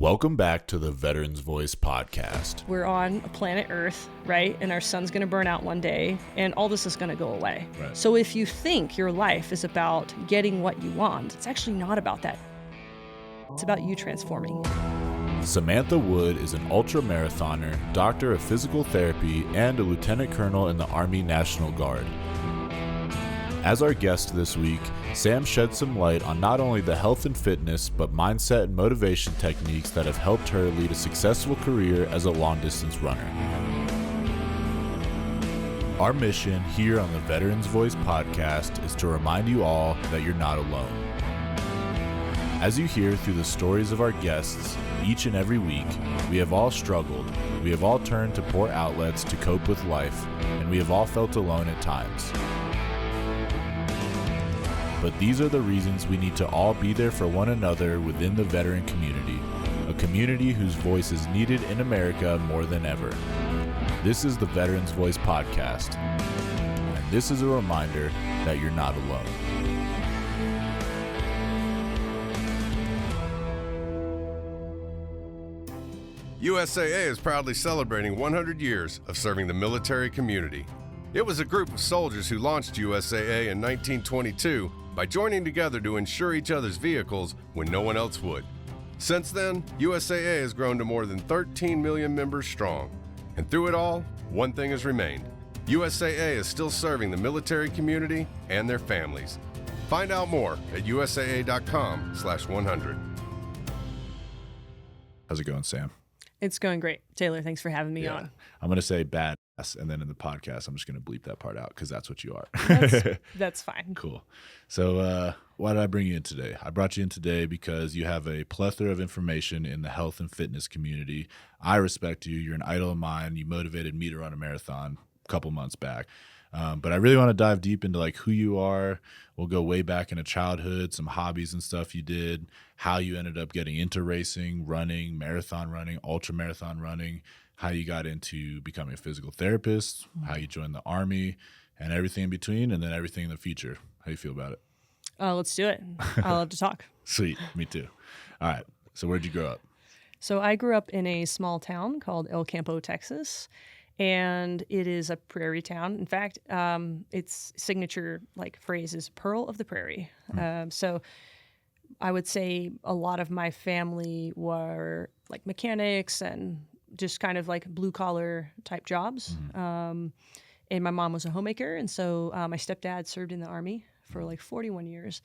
Welcome back to the Veterans Voice podcast. We're on a planet Earth, right? And our sun's going to burn out one day, and all this is going to go away. Right. So if you think your life is about getting what you want, it's actually not about that. It's about you transforming. Samantha Wood is an ultra-marathoner, doctor of physical therapy, and a lieutenant colonel in the Army National Guard. As our guest this week, Sam shed some light on not only the health and fitness, but mindset and motivation techniques that have helped her lead a successful career as a long-distance runner. Our mission here on the Veterans Voice podcast is to remind you all that you're not alone. As you hear through the stories of our guests, each and every week, we have all struggled, we have all turned to poor outlets to cope with life, and we have all felt alone at times. But these are the reasons we need to all be there for one another within the veteran community, a community whose voice is needed in America more than ever. This is the Veterans Voice podcast, and this is a reminder that you're not alone. USAA is proudly celebrating 100 years of serving the military community. It was a group of soldiers who launched USAA in 1922 by joining together to insure each other's vehicles when no one else would. Since then, USAA has grown to more than 13 million members strong. And through it all, one thing has remained. USAA is still serving the military community and their families. Find out more at usaa.com/100. How's it going, Sam? It's going great. Taylor, thanks for having me on. I'm going to say badass, and then in the podcast, I'm just going to bleep that part out because that's what you are. That's fine. Cool. So why did I bring you in today? I brought you in today because you have a plethora of information in the health and fitness community. I respect you. You're an idol of mine. You motivated me to run a marathon a couple months back. But I really want to dive deep into like who you are. We'll go way back into childhood, some hobbies and stuff you did, how you ended up getting into racing, running, marathon running, ultra marathon running, how you got into becoming a physical therapist, how you joined the Army, and everything in between, and then everything in the future. How you feel about it? Let's do it. I love to talk. Sweet. Me too. All right. So where'd you grow up? So I grew up in a small town called El Campo, Texas. And it is a prairie town. In fact, its signature phrase is "Pearl of the Prairie." So I would say a lot of my family were like mechanics and just kind of like blue collar type jobs. And my mom was a homemaker, and so my stepdad served in the Army for like 41 years.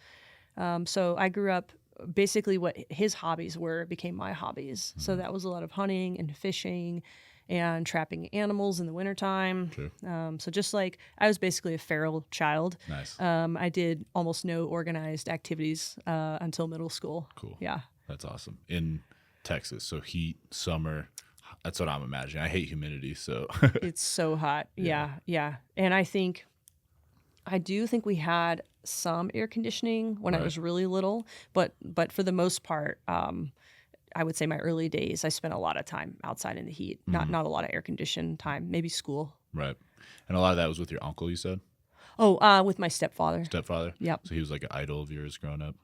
So I grew up. Basically, what his hobbies were became my hobbies. So that was a lot of hunting and fishing and trapping animals in the wintertime. Sure. So just like I was basically a feral child. Nice. I did almost no organized activities until middle school. Cool. Yeah. That's awesome. In Texas, so heat, summer, that's what I'm imagining. I hate humidity, so. It's so hot. Yeah. And I do think we had some air conditioning when I was really little, but for the most part, I would say my early days, I spent a lot of time outside in the heat, not a lot of air conditioned time, maybe school. Right. And a lot of that was with your uncle, you said? Oh, with my stepfather. Stepfather? Yep. So he was like an idol of yours growing up?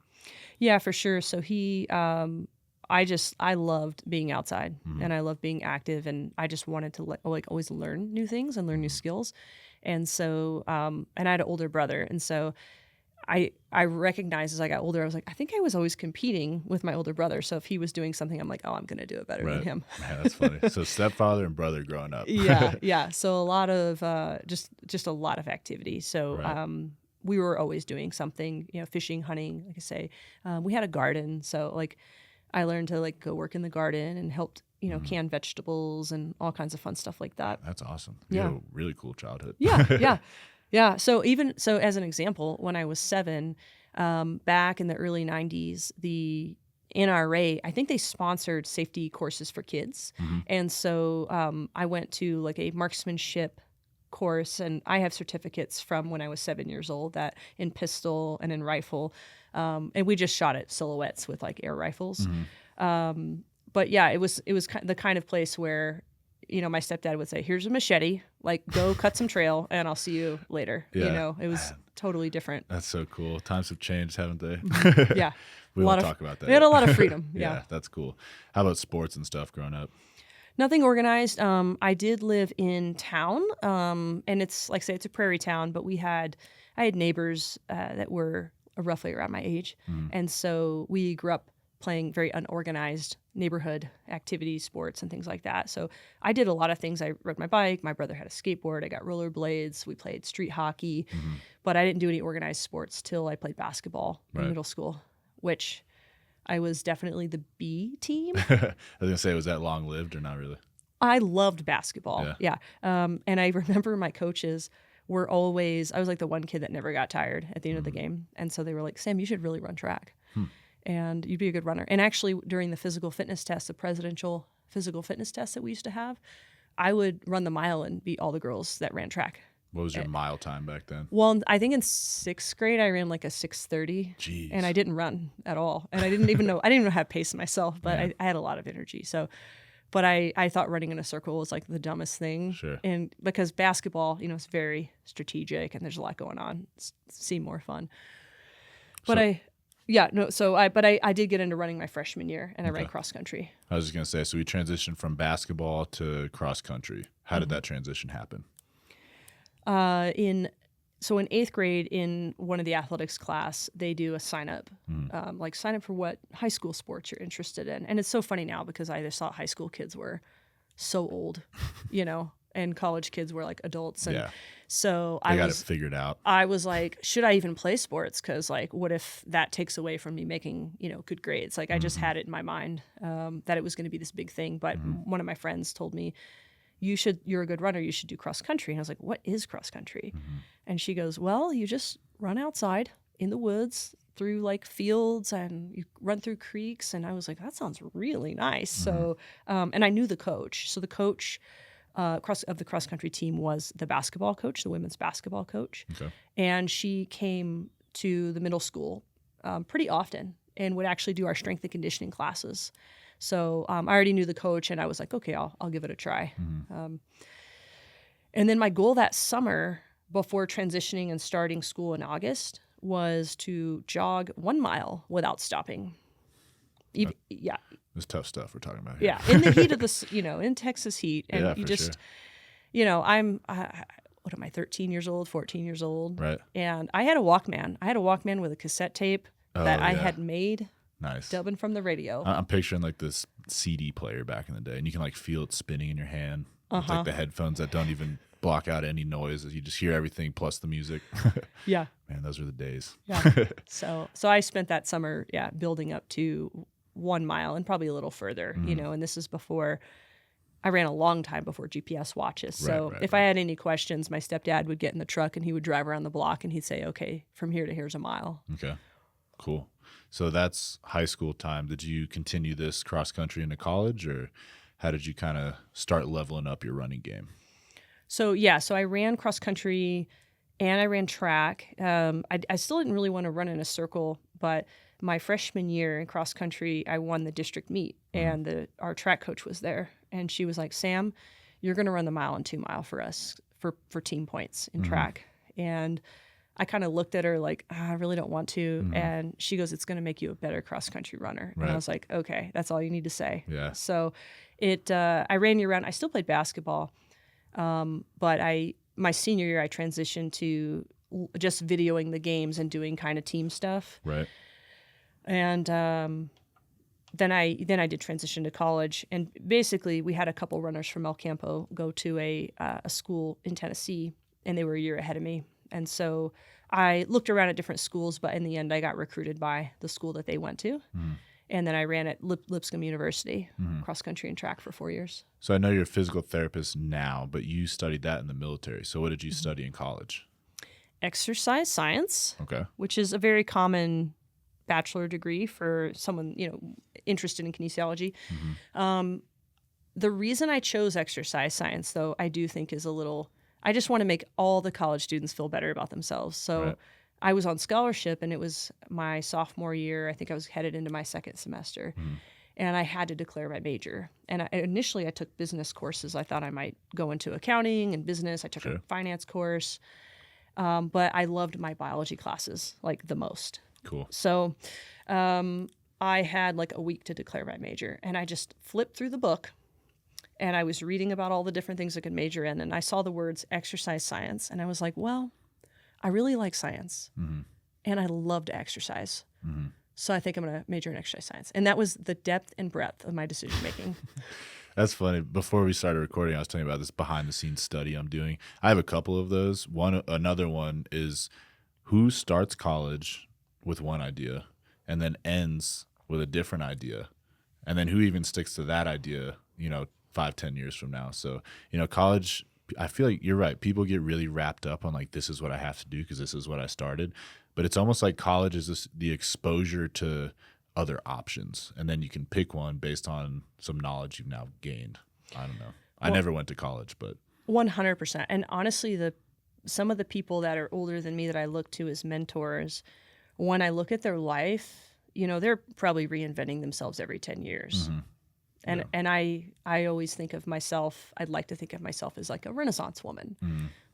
Yeah, for sure. So he, I loved being outside and I loved being active, and I just wanted to always learn new things and learn new skills. And so, and I had an older brother. And so I recognized as I got older, I was like, I think I was always competing with my older brother. So if he was doing something, I'm like, oh, I'm going to do it better than him. Yeah, that's funny. So stepfather and brother growing up. Yeah. So a lot of, just a lot of activity. So, we were always doing something, fishing, hunting, like I say. We had a garden. So I learned to go work in the garden and helped, can vegetables and all kinds of fun stuff like that. That's awesome. You had a really cool childhood. Yeah. So as an example, when I was 7, back in the early 90s, the NRA, I think they sponsored safety courses for kids. And so I went to a marksmanship course, and I have certificates from when I was 7 years old that in pistol and in rifle. And we just shot at silhouettes with air rifles. But yeah, it was the kind of place where my stepdad would say, here's a machete, go cut some trail and I'll see you later. Yeah. It was, totally different. That's so cool. Times have changed, haven't they? Yeah. We won't talk about that. We had yet. a lot of freedom. Yeah, that's cool. How about sports and stuff growing up? Nothing organized. I did live in town, and it's like I say, it's a prairie town, but I had neighbors that were roughly around my age, and so we grew up playing very unorganized neighborhood activities, sports, and things like that. So I did a lot of things. I rode my bike. My brother had a skateboard. I got rollerblades. We played street hockey, but I didn't do any organized sports till I played basketball in middle school, which I was definitely the B team. I was gonna say, was that long lived or not really? I loved basketball. Yeah. And I remember my coaches were always, I was like the one kid that never got tired at the end of the game. And so they were like, Sam, you should really run track. And you'd be a good runner. And actually, during the physical fitness test, the presidential physical fitness test that we used to have, I would run the mile and beat all the girls that ran track. What was your mile time back then? Well, I think in 6th grade, I ran like a 6:30. Jeez. And I didn't run at all. And I didn't even know how to pace myself, but I had a lot of energy. So, but I thought running in a circle was like the dumbest thing. Sure. And because basketball, it's very strategic and there's a lot going on. It seemed more fun. But I did get into running my freshman year, and I ran cross country. I was just gonna say, so we transitioned from basketball to cross country. How did that transition happen? In 8th grade, in one of the athletics class, they do a sign up, like sign up for what high school sports you're interested in. And it's so funny now because I just thought high school kids were so old, and college kids were like adults. And so I got it figured out. I was like, should I even play sports? Because like, what if that takes away from me making, good grades? Like I just had it in my mind that it was going to be this big thing. But one of my friends told me, you're a good runner. You should do cross country. And I was like, what is cross country? And she goes, well, you just run outside in the woods through like fields and you run through creeks. And I was like, that sounds really nice. So, and I knew the coach. So the coach of the cross country team was the basketball coach, the women's basketball coach. Okay. And she came to the middle school pretty often and would actually do our strength and conditioning classes. So I already knew the coach, and I was like, okay, I'll give it a try. And then my goal that summer, before transitioning and starting school in August, was to jog 1 mile without stopping. Yeah. It's tough stuff we're talking about here. Yeah, in the heat of this, in Texas heat, and you just, sure. I'm, what am I, 13 years old, 14 years old, right? And I had a Walkman. I had a Walkman with a cassette tape that I had made. Nice. Dubbing from the radio. I'm picturing like this CD player back in the day, and you can like feel it spinning in your hand. It's like the headphones that don't even block out any noise. You just hear everything plus the music. Yeah. Man, those are the days. Yeah. So I spent that summer, building up to 1 mile and probably a little further, and this is before I ran a long time before GPS watches. So if I had any questions, my stepdad would get in the truck and he would drive around the block and he'd say, okay, from here to here's a mile. Okay, cool. So that's high school time. Did you continue this cross country into college, or how did you kind of start leveling up your running game? So I ran cross country and I ran track. I still didn't really want to run in a circle, but my freshman year in cross country, I won the district meet, and our track coach was there, and she was like, Sam, you're going to run the mile and 2 mile for us for team points in track. And I kind of looked at her like, I really don't want to. And she goes, it's going to make you a better cross country runner. Right. And I was like, okay, that's all you need to say. Yeah. So I ran year round. I still played basketball. But my senior year, I transitioned to just videoing the games and doing kind of team stuff. Right. And then I did transition to college. And basically, we had a couple runners from El Campo go to a school in Tennessee, and they were a year ahead of me. And so I looked around at different schools, but in the end, I got recruited by the school that they went to. And then I ran at Lipscomb University, cross country and track for 4 years. So I know you're a physical therapist now, but you studied that in the military. So what did you study in college? Exercise science, okay, which is a very common bachelor degree for someone interested in kinesiology. The reason I chose exercise science, though, I do think is I just want to make all the college students feel better about themselves. So I was on scholarship, and it was my sophomore year. I think I was headed into my second semester, and I had to declare my major. And initially I took business courses. I thought I might go into accounting and business. I took a finance course. But I loved my biology classes like the most. Cool. So I had like a week to declare my major, and I just flipped through the book, and I was reading about all the different things I could major in, and I saw the words exercise science, and I was like, well, I really like science, and I love to exercise. So I think I'm going to major in exercise science. And that was the depth and breadth of my decision making. That's funny. Before we started recording, I was telling you about this behind the scenes study I'm doing. I have a couple of those. Another one is who starts college with one idea and then ends with a different idea, and then who even sticks to that idea, 5-10 years from now. So, college, I feel like you're right. People get really wrapped up on like, this is what I have to do because this is what I started. But it's almost like college is the exposure to other options, and then you can pick one based on some knowledge you've now gained. I don't know. I never went to college, but 100%. And honestly, some of the people that are older than me that I look to as mentors, when I look at their life, they're probably reinventing themselves every 10 years. And I always think of myself, I'd like to think of myself as like a Renaissance woman.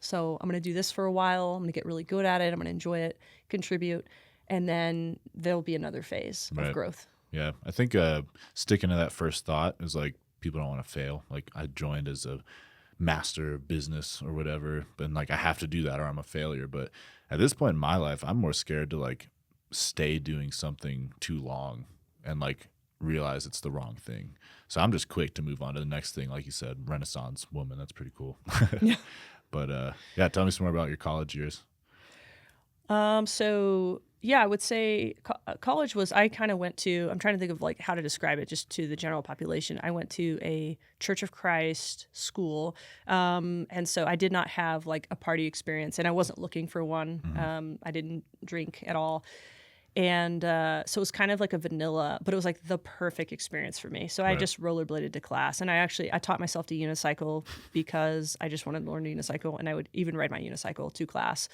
So I'm going to do this for a while. I'm going to get really good at it. I'm going to enjoy it, contribute. And then there'll be another phase of growth. Yeah. I think sticking to that first thought is like, people don't want to fail. Like, I joined as a master of business or whatever, but like I have to do that or I'm a failure. But at this point in my life, I'm more scared to like stay doing something too long and like realize it's the wrong thing. So I'm just quick to move on to the next thing. Like you said, Renaissance woman. That's pretty cool. Yeah. But tell me some more about your college years. So yeah, I would say college was, I kind of went to, I'm trying to think of like how to describe it just to the general population. I went to a Church of Christ school. And so I did not have like a party experience, and I wasn't looking for one. I didn't drink at all. And so it was kind of like a vanilla, but it was like the perfect experience for me. So I just rollerbladed to class, and I taught myself to unicycle because I just wanted to learn to unicycle, and I would even ride my unicycle to class.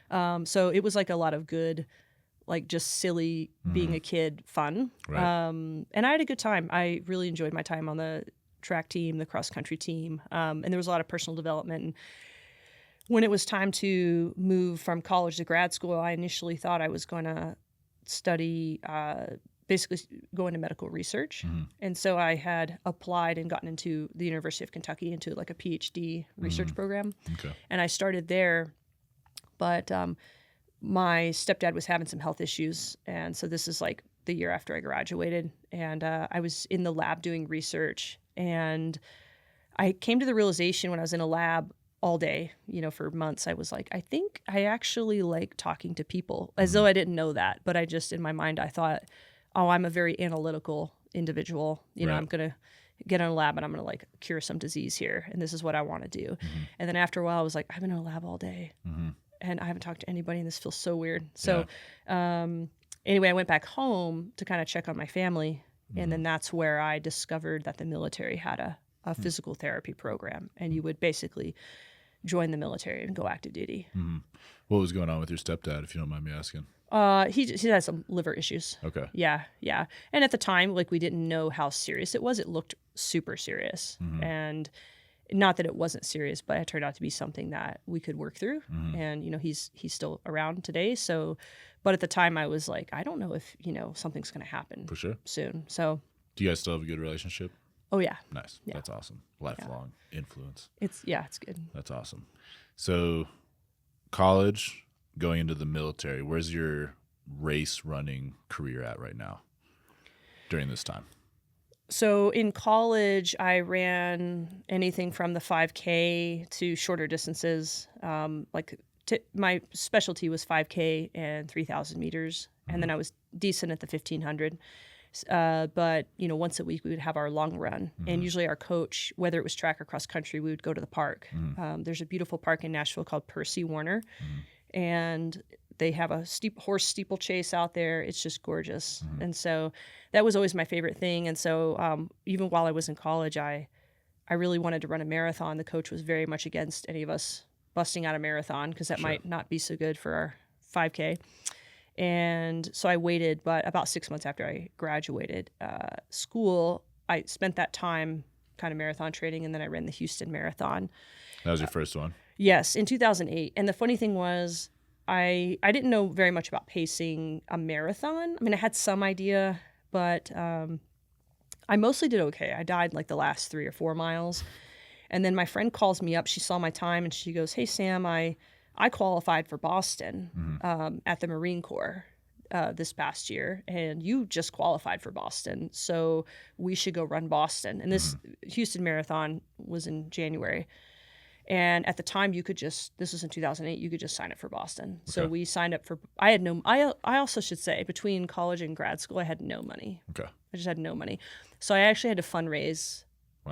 So it was like a lot of good, like just silly being a kid fun. And I had a good time. I really enjoyed my time on the track team, the cross country team. And there was a lot of personal development. And when it was time to move from college to grad school, I initially thought I was going to study, basically go into medical research. And so I had applied and gotten into the University of Kentucky into like a PhD research program. And I started there, but my stepdad was having some health issues. And so this is like the year after I graduated, and I was in the lab doing research, and I came to the realization when I was in a lab all day, for months, I was like, I think I actually like talking to people, as though I didn't know that. But I just, in my mind, I thought, oh, I'm a very analytical individual. I'm going to get in a lab and I'm going to like cure some disease here. And this is what I want to do. And then after a while, I was like, I've been in a lab all day and I haven't talked to anybody, and this feels so weird. So anyway, I went back home to kind of check on my family. And then that's where I discovered that the military had a physical therapy program, and you would basically join the military and go active duty. What was going on with your stepdad, if you don't mind me asking? He had some liver issues. Okay. Yeah. And at the time, like, we didn't know how serious it was. It looked super serious. And not that it wasn't serious, but it turned out to be something that we could work through. And, he's still around today. So, but at the time I was like, I don't know if, something's going to happen for sure soon. So do you guys still have a good relationship? Oh yeah. Nice. Yeah. That's awesome. Lifelong influence. It's good. That's awesome. So college, going into the military, where's your race running career at right now during this time? So in college, I ran anything from the 5K to shorter distances. My specialty was 5K and 3,000 meters. And then I was decent at the 1,500. But, once a week we would have our long run. And usually our coach, whether it was track or cross country, we would go to the park. There's a beautiful park in Nashville called Percy Warner. And they have a horse steeplechase out there. It's just gorgeous. And so that was always my favorite thing. And so even while I was in college, I really wanted to run a marathon. The coach was very much against any of us busting out a marathon because that might not be so good for our 5K. And so I waited, but about 6 months after I graduated school, I spent that time kind of marathon training, and then I ran the Houston Marathon. That was your first one? Yes, in 2008. And the funny thing was, I didn't know very much about pacing a marathon. I mean, I had some idea, but I mostly did okay. I died like the last 3 or 4 miles. And then my friend calls me up. She saw my time and she goes, "Hey, Sam, I qualified for Boston at the Marine Corps this past year, and you just qualified for Boston. So we should go run Boston." And this Houston Marathon was in January. And at the time, this was in 2008, you could just sign up for Boston. So we signed up for, I also should say, between college and grad school, I had no money. Okay. I just had no money. So I actually had to fundraise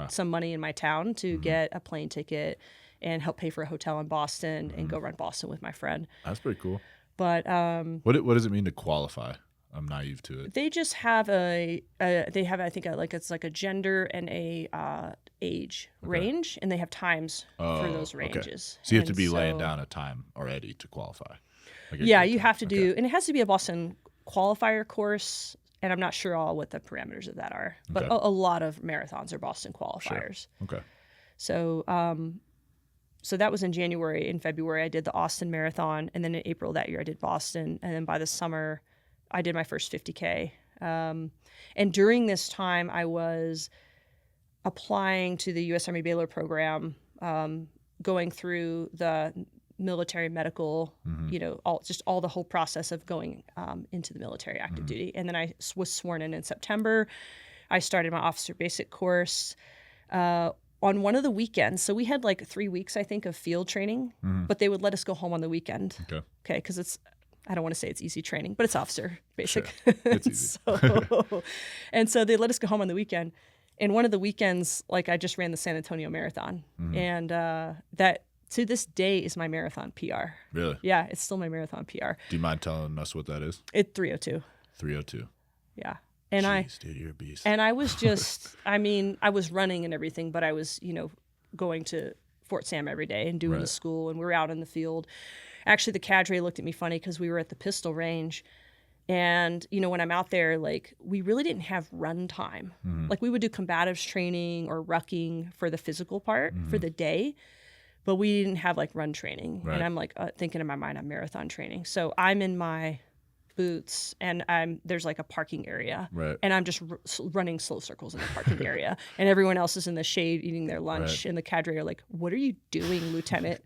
some money in my town to get a plane ticket and help pay for a hotel in Boston and go run Boston with my friend. That's pretty cool. But what does it mean to qualify? I'm naive to it. they just have I think it's like a gender and a age range, and they have times for those ranges. So you have to be laying down a time already to qualify. Yeah, you have to do, and it has to be a Boston qualifier course, and I'm not sure what the parameters of that are, but a lot of marathons are Boston qualifiers. Sure. Okay. So so that was in January. In February, I did the Austin Marathon, and then in April that year, I did Boston, and then by the summer, I did my first 50K. And during this time, I was applying to the U.S. Army Baylor program, going through the military medical, all the whole process of going into the military active duty. And then I was sworn in September. I started my officer basic course on one of the weekends. So we had like 3 weeks, I think, of field training, but they would let us go home on the weekend. Okay, because I don't want to say it's easy training, but it's officer basic. Sure. It's easy. So they let us go home on the weekend. And one of the weekends, like I just ran the San Antonio Marathon, and that to this day is my marathon PR. Really? Yeah, it's still my marathon PR. Do you mind telling us what that is? It's 3:02. 3:02. Yeah. And Jeez, dude, you're a beast. And I was just, I mean, I was running and everything, but I was, going to Fort Sam every day and doing the school, and we were out in the field. Actually, the cadre looked at me funny because we were at the pistol range. And, when I'm out there, like, we really didn't have run time. Like, we would do combatives training or rucking for the physical part for the day, but we didn't have, like, run training. Right. And I'm, like, thinking in my mind, I'm marathon training. So I'm in my boots, and there's, like, a parking area. Right. And I'm just running slow circles in the parking area. And everyone else is in the shade eating their lunch. Right. And the cadre are like, "What are you doing, Lieutenant?"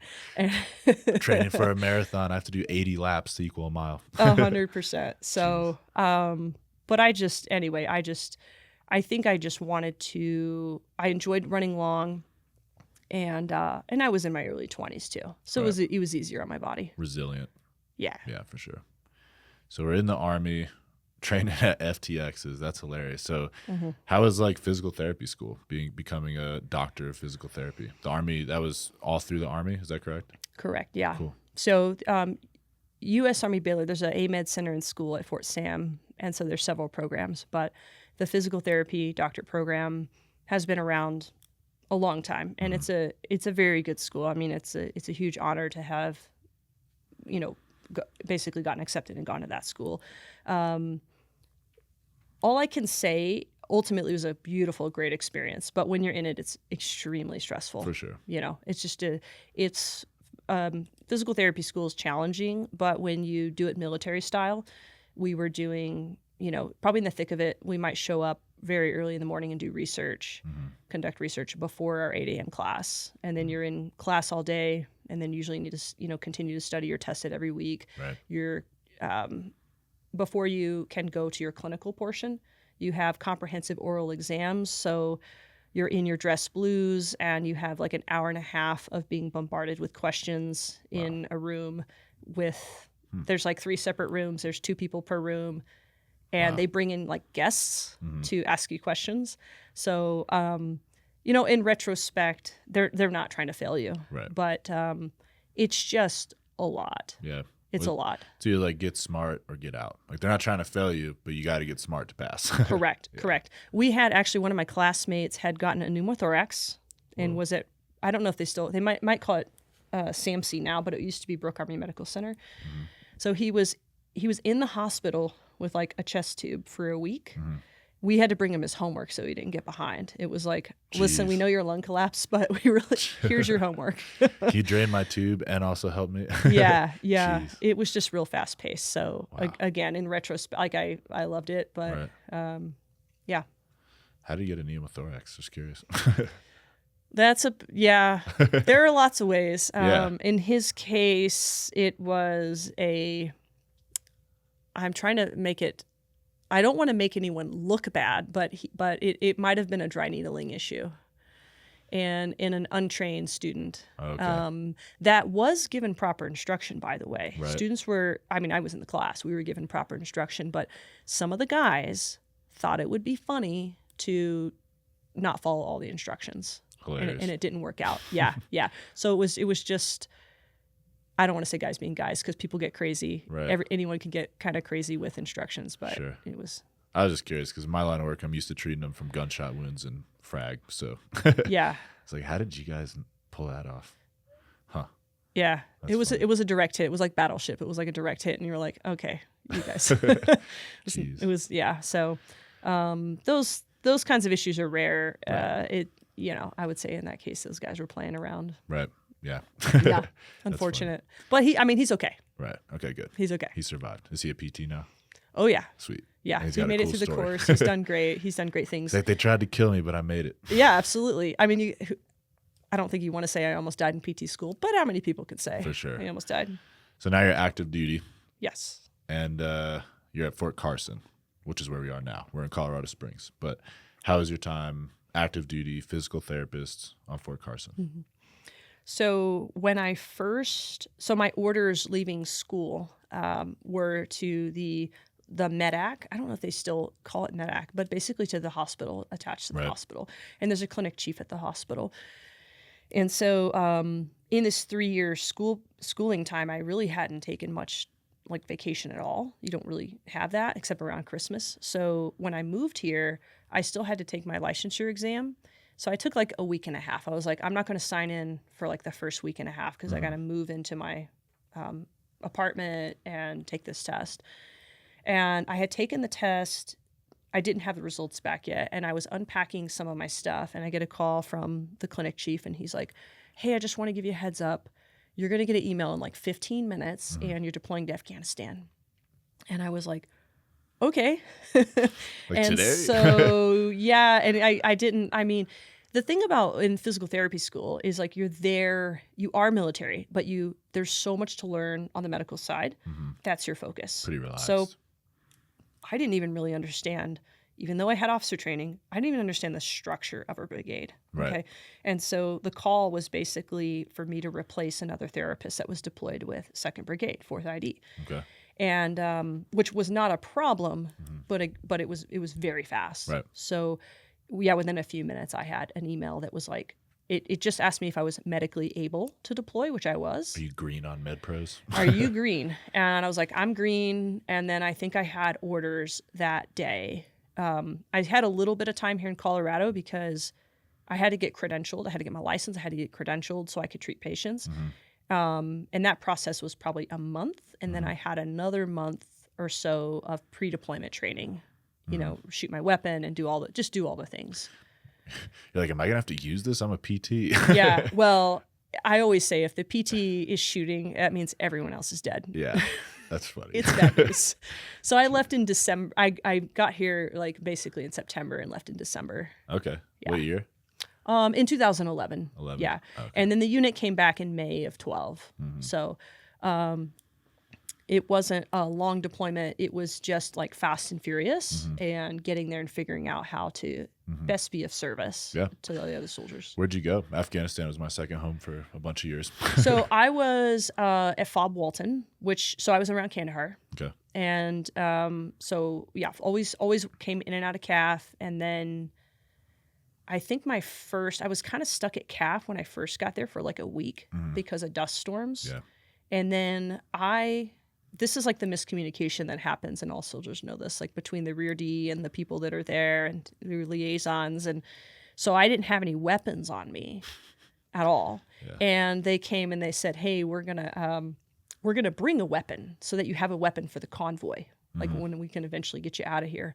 Training for a marathon, I have to do 80 laps to equal a mile. 100%. So, but I think I just wanted to, I enjoyed running long, and I was in my early 20s too. So it was easier on my body. Resilient. Yeah. Yeah, for sure. So we're in the Army, training at FTXs. That's hilarious. So how was like physical therapy school, becoming a doctor of physical therapy? The Army, that was all through the Army. Is that correct? Correct. Yeah. Cool. So U.S. Army Baylor, there's an AMED center in school at Fort Sam. And so there's several programs, but the physical therapy doctorate program has been around a long time. And it's a very good school. I mean, it's a huge honor to have, basically gotten accepted and gone to that school. All I can say, ultimately, it was a beautiful, great experience. But when you're in it, it's extremely stressful. For sure. It's just physical therapy school is challenging, but when you do it military style, we were doing, probably in the thick of it, we might show up very early in the morning and do research, conduct research before our 8 a.m. class. And then you're in class all day, and then usually need to, continue to study. You're tested every week. Right. You're, before you can go to your clinical portion, you have comprehensive oral exams. So you're in your dress blues, and you have like an hour and a half of being bombarded with questions in a room with, there's like 3 separate rooms. There's 2 people per room. And they bring in like guests to ask you questions. So, in retrospect, they're not trying to fail you. Right. But it's just a lot. Yeah. It's a lot. So you like get smart or get out. Like they're not trying to fail you, but you got to get smart to pass. Correct. Correct. We had actually, one of my classmates had gotten a pneumothorax and was at, I don't know if they might call it SAMC now, but it used to be Brooke Army Medical Center. So he was in the hospital with like a chest tube for a week we had to bring him his homework so he didn't get behind. It was like, listen, Jeez. we know your lung collapsed, but we really, here's your homework. Can you drain my tube and also help me? Yeah. Jeez. It was just real fast paced. So Wow. again, in retrospect, like I loved it, but yeah. How do you get a pneumothorax? Just curious. There are lots of ways. Yeah. In his case, it was I'm trying to make it, I don't want to make anyone look bad, but it might have been a dry needling issue. And in an untrained student. Okay. That was given proper instruction, by the way. Right. Students were, I was in the class, we were given proper instruction, but some of the guys thought it would be funny to not follow all the instructions. Hilarious. And it didn't work out. Yeah. So it was just, I don't want to say guys being guys because people get crazy. Right. Anyone can get kind of crazy with instructions, but Sure. it was. I was just curious because in my line of work, I'm used to treating them from gunshot wounds and frag. So Yeah. it's like, how did you guys pull that off? Huh. Yeah. That's It was funny. it was a direct hit. It was like Battleship. It was like a direct hit, and you were like, okay, you guys. Jeez. It was So those kinds of issues are rare. Right. I would say in that case, those guys were playing around. Right. Yeah. Yeah. Unfortunate. But he's okay. Right. Okay, good. He's okay. He survived. Is he a PT now? Oh yeah. Sweet. Yeah. He's He got a made it cool through the story. course. He's done great. He's done great things. It's like they tried to kill me, but I made it. Yeah, absolutely. I mean, I don't think you want to say I almost died in PT school, but how many people could say For sure. I almost died? So now you're active duty Yes. and you're at Fort Carson, which is where we are now. We're in Colorado Springs. But how was your time active duty physical therapist on Fort Carson? Mm-hmm. So when my orders leaving school were to the MedAC. I don't know if they still call it MedAC, but basically to the hospital, attached to the Right. hospital. And there's a clinic chief at the hospital. And so in this 3-year schooling time, I really hadn't taken much like vacation at all. You don't really have that except around Christmas. So when I moved here, I still had to take my licensure exam. So I took like a week and a half. I was like, I'm not going to sign in for like the first week and a half because I got to move into my apartment and take this test. And I had taken the test. I didn't have the results back yet. And I was unpacking some of my stuff. And I get a call from the clinic chief. And he's like, hey, I just want to give you a heads up. You're going to get an email in like 15 minutes and you're deploying to Afghanistan. And I was like, okay. And today? so, yeah. And the thing about in physical therapy school is like you're there, you are military, but there's so much to learn on the medical side. That's your focus. Pretty relaxed. So I didn't even really understand, even though I had officer training, I didn't even understand the structure of a brigade. Right. Okay. And so the call was basically for me to replace another therapist that was deployed with 2nd Brigade, 4th ID. Okay. And which was not a problem, but it was very fast. Right. So yeah, within a few minutes I had an email that was like, it just asked me if I was medically able to deploy, which I was. Are you green on MedPros? Are you green? And I was like, I'm green. And then I think I had orders that day. I had a little bit of time here in Colorado because I had to get credentialed. I had to get my license. I had to get credentialed so I could treat patients. And that process was probably a month. And then I had another month or so of pre-deployment training, shoot my weapon and do all the things. You're like, am I going to have to use this? I'm a PT. Yeah. Well, I always say if the PT is shooting, that means everyone else is dead. Yeah. That's funny. It's bad news. So I left in December. I got here like basically in September and left in December. Okay. Yeah. What year? In 2011. 11. Yeah. Okay. And then the unit came back in May of 12. So it wasn't a long deployment. It was just like fast and furious and getting there and figuring out how to best be of service to the other soldiers. Where'd you go? Afghanistan was my second home for a bunch of years. So I was at FOB Walton, so I was around Kandahar. Okay. And always came in and out of CAF. And then I think I was kind of stuck at CAF when I first got there for like a week because of dust storms. Yeah. And then this is like the miscommunication that happens, and all soldiers know this, like between the rear D and the people that are there and the liaisons. And so I didn't have any weapons on me at all. Yeah. And they came and they said, hey, we're going to bring a weapon so that you have a weapon for the convoy, like when we can eventually get you out of here.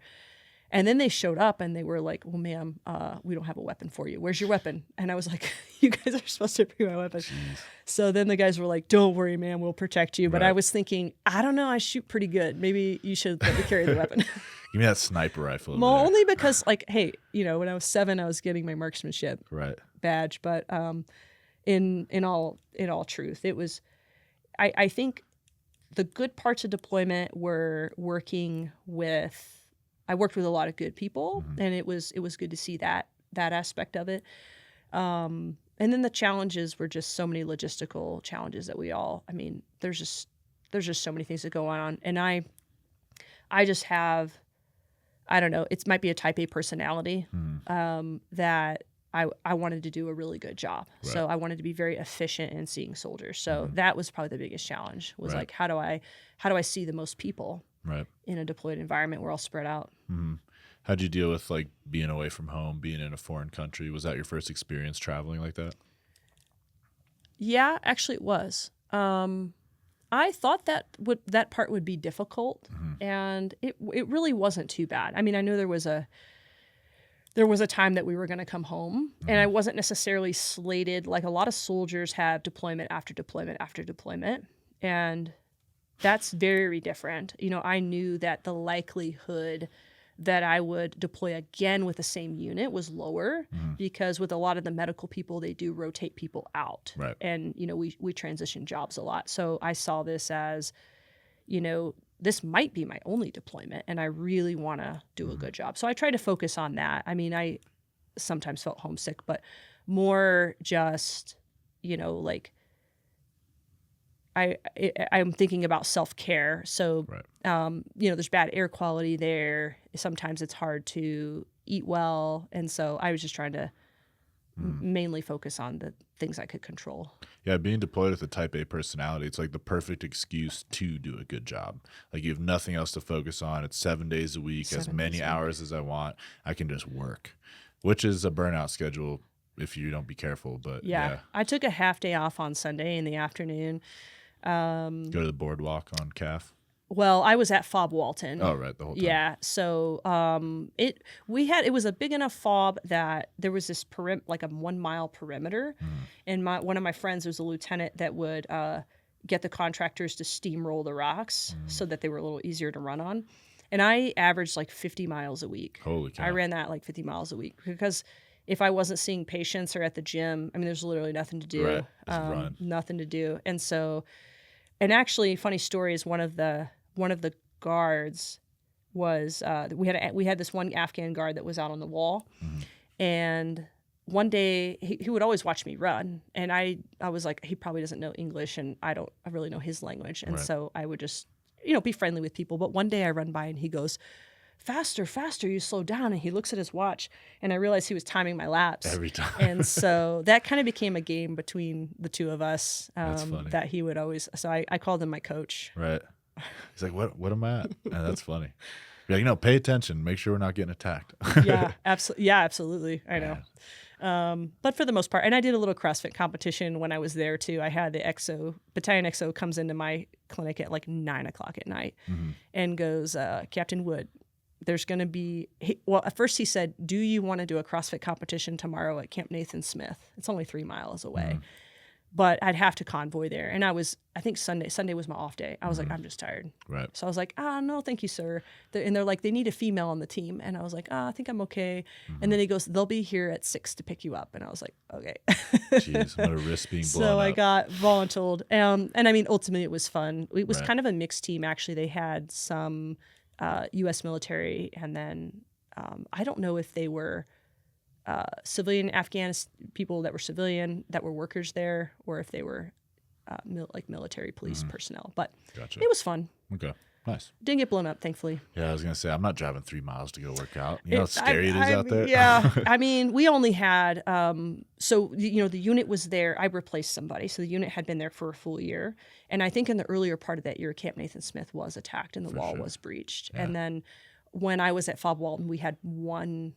And then they showed up and they were like, well, ma'am, we don't have a weapon for you. Where's your weapon? And I was like, you guys are supposed to bring my weapon. Jeez. So then the guys were like, don't worry, ma'am, we'll protect you. But Right. I was thinking, I don't know, I shoot pretty good. Maybe you should let me carry the weapon. Give me that sniper rifle. over Well, there. only because, like, hey, when I was 7, I was getting my marksmanship Right. badge. But in all truth, it was, I think the good parts of deployment were I worked with a lot of good people, and it was good to see that aspect of it. And then the challenges were just so many logistical challenges that there's just so many things that go on. And I just have, I don't know, it might be a type A personality, that I wanted to do a really good job. Right. So I wanted to be very efficient in seeing soldiers. So that was probably the biggest challenge, was Right. like, how do I see the most people Right. in a deployed environment? We're all spread out. How'd you deal with like being away from home, being in a foreign country? Was that your first experience traveling like that? Yeah, actually it was. I thought that part would be difficult, and it really wasn't too bad. I mean, I knew there was a time that we were going to come home, and I wasn't necessarily slated. Like, a lot of soldiers have deployment after deployment after deployment, and that's very different. I knew that the likelihood that I would deploy again with the same unit was lower, because with a lot of the medical people, they do rotate people out. Right. And, we transition jobs a lot. So I saw this as, this might be my only deployment, and I really want to do a good job. So I tried to focus on that. I mean, I sometimes felt homesick, but more just, like, I'm thinking about self-care. So, Right. there's bad air quality there. Sometimes it's hard to eat well. And so I was just trying to mainly focus on the things I could control. Yeah, being deployed with a type A personality, it's like the perfect excuse to do a good job. Like, you have nothing else to focus on. It's 7 days a week, as 7 many days a week. hours as I want. I can just work, which is a burnout schedule if you don't be careful. But Yeah. I took a half day off on Sunday in the afternoon. Go to the boardwalk on CAF. Well, I was at Fob Walton. Oh, right, the whole time. Yeah. So it was a big enough fob that there was this like a 1 mile perimeter, and one of my friends was a lieutenant that would get the contractors to steamroll the rocks so that they were a little easier to run on, and I averaged like 50 miles a week. Holy cow. I ran that like 50 miles a week, because if I wasn't seeing patients or at the gym, I mean, there's literally nothing to do. Right. Just run. Nothing to do, and so, and actually, funny story is one of the guards was we had this one Afghan guard that was out on the wall, and one day he would always watch me run, and I was like, he probably doesn't know English, and I really know his language, and Right. so I would just be friendly with people. But one day I run by and he goes, faster, you slow down, and he looks at his watch, and I realized he was timing my laps Every time. and so that kind of became a game between the two of us, That's funny. that he would always, so I called him my coach. Right. He's like, what am I at? And that's funny. Be like, pay attention. Make sure we're not getting attacked. Yeah, absolutely. Yeah, absolutely. I know. Man. But for the most part, and I did a little CrossFit competition when I was there too. I had the Battalion XO comes into my clinic at like 9 o'clock at night and goes, Captain Wood, there's going to be, well, at first he said, do you want to do a CrossFit competition tomorrow at Camp Nathan Smith? It's only 3 miles away. But I'd have to convoy there. And I think Sunday was my off day. I was like, I'm just tired. Right. So I was like, no, thank you, sir. And they're like, they need a female on the team. And I was like, I think I'm okay. And then he goes, they'll be here at 6 to pick you up. And I was like, okay. Jeez, what a risk being blown So I up. got voluntold. And I mean, ultimately it was fun. It was Right. kind of a mixed team, actually. They had some U.S. military, and then I don't know if they were civilian Afghan people that were civilian that were workers there, or if they were military police personnel. But Gotcha. it was fun. Okay. Nice. Didn't get blown up, thankfully. Yeah, I was going to say, I'm not driving 3 miles to go work out. You know how scary it is out there? Yeah. I mean, we only had, so, the unit was there. I replaced somebody. So the unit had been there for a full year. And I think in the earlier part of that year, Camp Nathan Smith was attacked and the wall was breached. Yeah. And then when I was at Fob Walton, we had one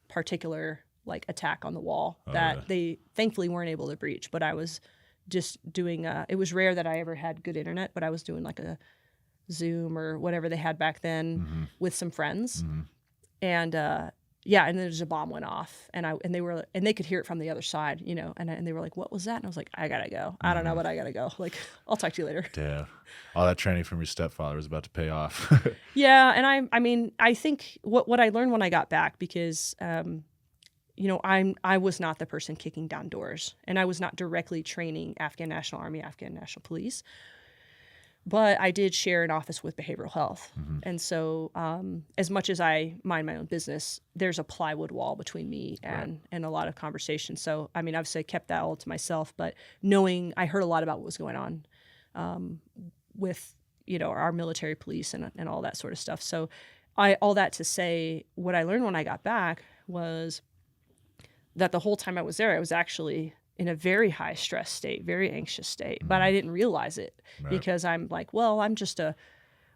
particular attack on the wall that really? they thankfully weren't able to breach. But I was just doing, it was rare that I ever had good internet, but I was doing a Zoom or whatever they had back then with some friends. And yeah, and then just a bomb went off, and they could hear it from the other side, and they were like, "What was that?" And I was like, "I gotta go. I don't know, but I gotta go. Like, I'll talk to you later." Damn. All that training from your stepfather was about to pay off. Yeah, and I mean, I think what I learned when I got back, because I was not the person kicking down doors, and I was not directly training Afghan National Army, Afghan National Police. But I did share an office with behavioral health. And so as much as I mind my own business, there's a plywood wall between me and a lot of conversation. So, I mean, obviously I kept that all to myself, but I heard a lot about what was going on with, our military police and all that sort of stuff. So all that to say, what I learned when I got back was that the whole time I was there, I was actually in a very high stress state, very anxious state, but I didn't realize it because I'm like, well, I'm just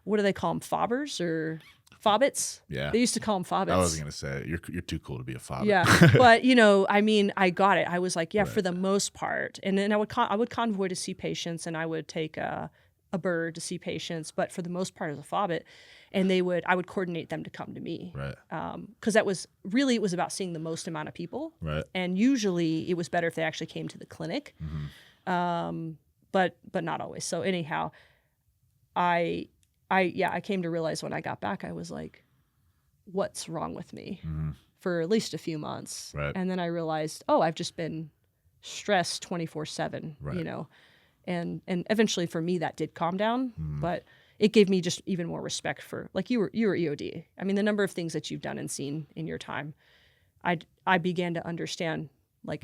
what do they call them? Fobbers or fobbits? Yeah. They used to call them fobbits. I was going to say, you're too cool to be a fobbit. Yeah. But, I mean, I got it. I was like, yeah, for the most part. And then I would convoy to see patients, and I would take a bird to see patients, but for the most part as a fobbit. And I would coordinate them to come to me. Right. Because it was about seeing the most amount of people. Right. And usually it was better if they actually came to the clinic. But not always. So anyhow, I came to realize when I got back, I was like, what's wrong with me for at least a few months. Right. And then I realized, I've just been stressed 24/7, and eventually for me that did calm down, but it gave me just even more respect for, like, you were EOD. I mean, the number of things that you've done and seen in your time, I began to understand, like,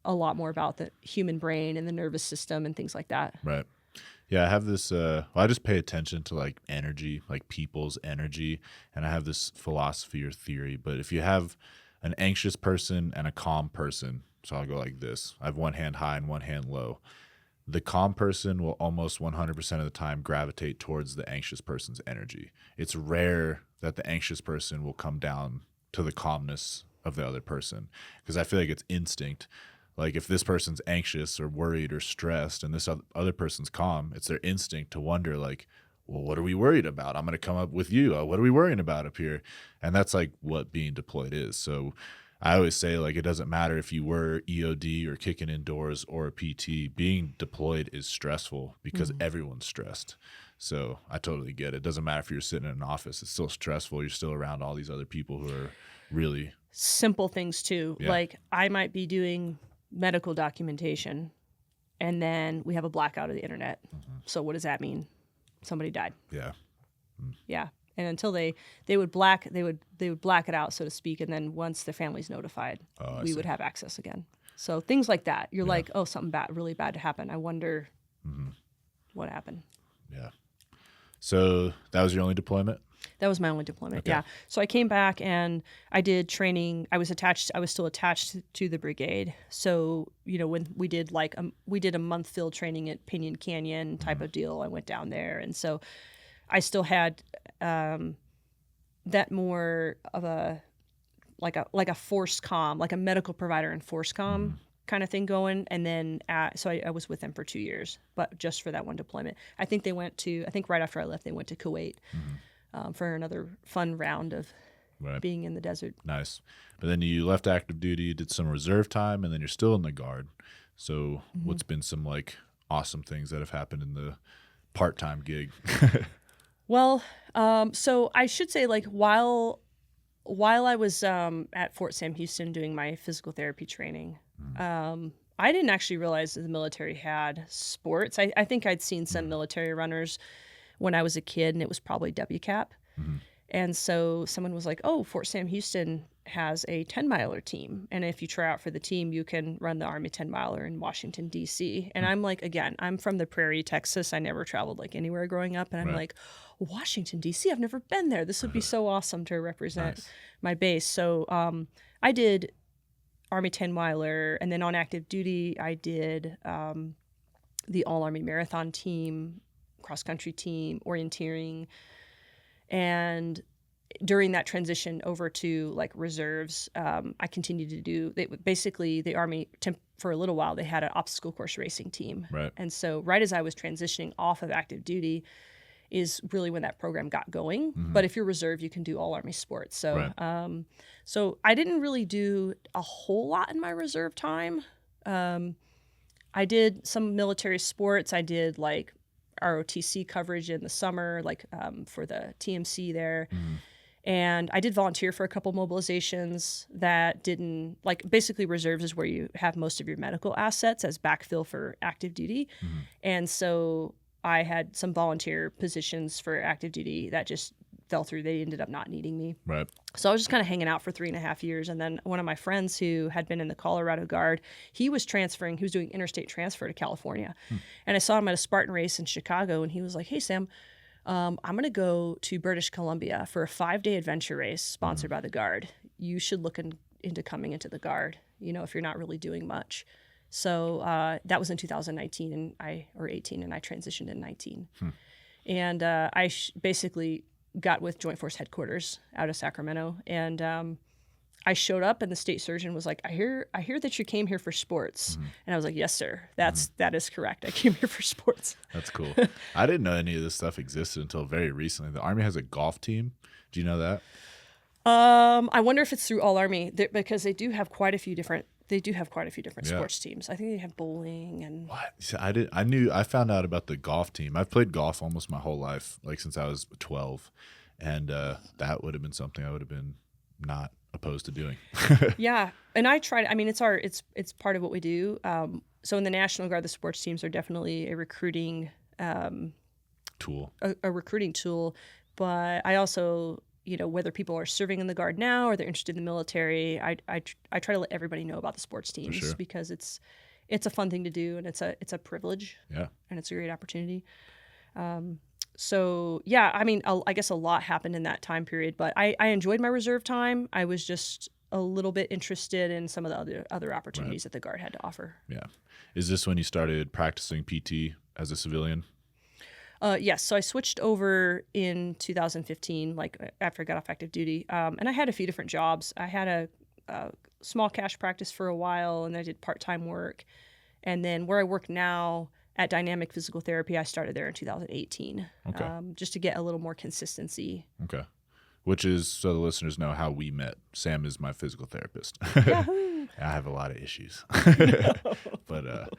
a lot more about the human brain and the nervous system and things like that. Right. Yeah, I have this, I just pay attention to, like, energy, like people's energy, and I have this philosophy or theory, but if you have an anxious person and a calm person, so I'll go like this, I have one hand high and one hand low. The calm person will almost 100% of the time gravitate towards the anxious person's energy. It's rare that the anxious person will come down to the calmness of the other person, because I feel like it's instinct. Like, if this person's anxious or worried or stressed and this other person's calm, it's their instinct to wonder, like, well, what are we worried about? I'm going to come up with you. What are we worrying about up here? And that's like what being deployed is. So I always say, like, it doesn't matter if you were EOD or kicking indoors or a PT, being deployed is stressful because everyone's stressed. So I totally get it. It doesn't matter if you're sitting in an office, it's still stressful. You're still around all these other people who are really simple things too. Yeah. Like, I might be doing medical documentation and then we have a blackout of the internet. So what does that mean? Somebody died. Yeah. Yeah. And until they would black it out, so to speak, and then once the family's notified, we would have access again. So things like that. You're like, something really bad happened. I wonder what happened. Yeah. So that was your only deployment? That was my only deployment. Okay. Yeah. So I came back and I did training. I was still attached to the brigade. So, when we did a month field training at Pinyon Canyon type of deal, I went down there. And so I still had that more of a force comm, like a medical provider and force comm kind of thing going. And then so I was with them for 2 years, but just for that one deployment. I think right after I left, they went to Kuwait for another fun round of being in the desert. Nice. But then you left active duty, did some reserve time, and then you're still in the Guard. So what's been some, like, awesome things that have happened in the part-time gig? Well, so I should say, like, while I was at Fort Sam Houston doing my physical therapy training, I didn't actually realize that the military had sports. I think I'd seen some military runners when I was a kid, and it was probably WCAP. And so someone was like, Fort Sam Houston has a 10-miler team. And if you try out for the team, you can run the Army 10-miler in Washington, D.C. And I'm like, again, I'm from the prairie, Texas. I never traveled, like, anywhere growing up. And I'm like, Washington, D.C., I've never been there. This would be so awesome to represent my base. So I did Army 10-miler. And then on active duty, I did the All-Army Marathon team, cross-country team, orienteering. And during that transition over to, like, reserves, I continued to do, basically the Army, for a little while, they had an obstacle course racing team. Right. And so right as I was transitioning off of active duty is really when that program got going. But if you're reserve, you can do all Army sports. So, Right. so I didn't really do a whole lot in my reserve time. I did some military sports. I did like ROTC coverage in the summer, like for the TMC there. And I did volunteer for a couple mobilizations that didn't, like, basically reserves is where you have most of your medical assets as backfill for active duty. And so I had some volunteer positions for active duty that just fell through. They ended up not needing me. Right. So I was just kind of hanging out for 3.5 years. And then one of my friends who had been in the Colorado Guard, he was doing interstate transfer to California. And I saw him at a Spartan race in Chicago. And he was like, hey, Sam, I'm going to go to British Columbia for a 5-day adventure race sponsored by the Guard. You should look into coming into the Guard, if you're not really doing much. So that was in 2019 or 18, and I transitioned in 19. And I basically got with Joint Force Headquarters out of Sacramento, and I showed up, and the state surgeon was like, I hear that you came here for sports. And I was like, yes, sir. That is correct. I came here for sports. That's cool. I didn't know any of this stuff existed until very recently. The Army has a golf team. Do you know that? I wonder if it's through All Army because they do have quite a few different sports teams. I think they have bowling and What? See, I found out about the golf team. I've played golf almost my whole life, like since I was 12. And that would have been something I would have been not opposed to doing. yeah. And I tried. I mean, it's part of what we do. So in the National Guard, the sports teams are definitely a recruiting Tool. a recruiting tool. But I also, whether people are serving in the Guard now or they're interested in the military, I try to let everybody know about the sports teams sure. because it's a fun thing to do, and it's a privilege. Yeah. And it's a great opportunity. So yeah, I mean, I guess a lot happened in that time period, but I enjoyed my reserve time. I was just a little bit interested in some of the other opportunities that the Guard had to offer. Yeah. Is this when you started practicing PT as a civilian? Yes. So I switched over in 2015, like after I got off active duty. And I had a few different jobs. I had a small cash practice for a while, and I did part-time work. And then where I work now at Dynamic Physical Therapy, I started there in 2018, just to get a little more consistency. Okay. Which is, so the listeners know how we met. Sam is my physical therapist. Yahoo! I have a lot of issues. But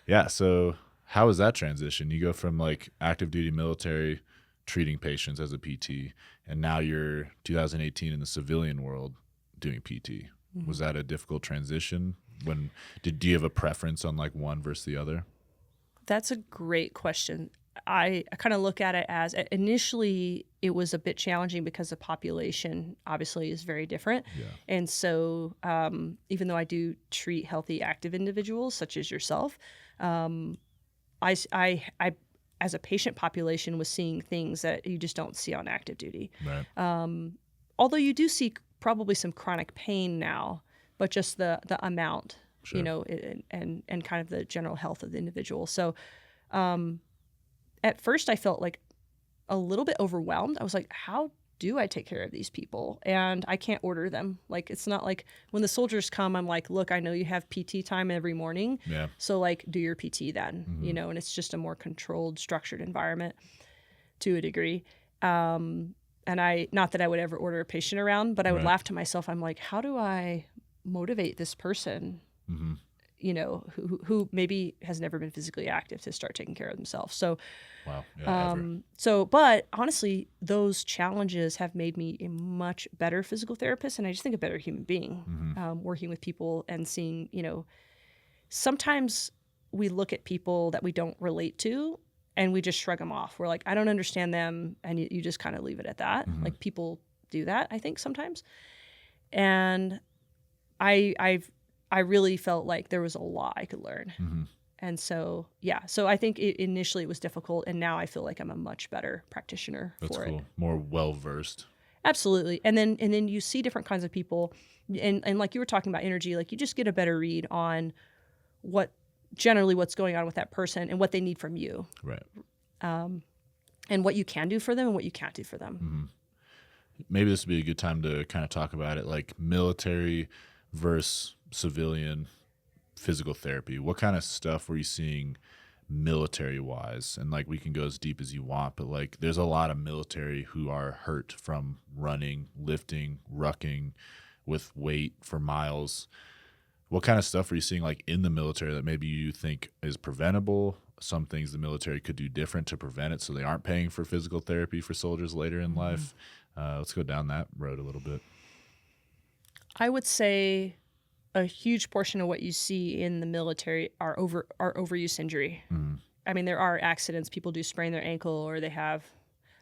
yeah, so how was that transition? You go from like active duty military treating patients as a PT, and now you're 2018 in the civilian world doing PT. Was that a difficult transition? Do you have a preference on like one versus the other? That's a great question. I kind of look at it as initially it was a bit challenging because the population obviously is very different. Yeah. And so even though I do treat healthy, active individuals such as yourself, I as a patient population was seeing things that you just don't see on active duty. Right. Although you do see probably some chronic pain now, but just the amount, Sure. and kind of the general health of the individual. So at first I felt like a little bit overwhelmed. I was like, how do I take care of these people? And I can't order them. Like, it's not like when the soldiers come, I'm like, look, I know you have PT time every morning. Yeah. So like, do your PT then, and it's just a more controlled, structured environment to a degree. And not that I would ever order a patient around, but I would laugh to myself. I'm like, how do I motivate this person, who maybe has never been physically active to start taking care of themselves? So, Wow. Yeah, but honestly, those challenges have made me a much better physical therapist, and I just think a better human being, working with people and seeing, sometimes we look at people that we don't relate to and we just shrug them off. We're like, I don't understand them. And you just kind of leave it at that. Like, people do that, I think, sometimes. And I really felt like there was a lot I could learn. And so, yeah. So I think initially it was difficult, and now I feel like I'm a much better practitioner for it. More well-versed. Absolutely. And then you see different kinds of people, and like you were talking about energy, like you just get a better read on what's going on with that person and what they need from you. Right. And what you can do for them and what you can't do for them. Maybe this would be a good time to kind of talk about it, like military versus civilian physical therapy. What kind of stuff were you seeing military wise, and like we can go as deep as you want, but like there's a lot of military who are hurt from running, lifting, rucking with weight for miles. What kind of stuff are you seeing like in the military that maybe you think is preventable? Some things the military could do different to prevent it so they aren't paying for physical therapy for soldiers later in life. Let's go down that road a little bit. I would say a huge portion of what you see in the military are overuse injury. I mean, there are accidents. People do sprain their ankle, or they have.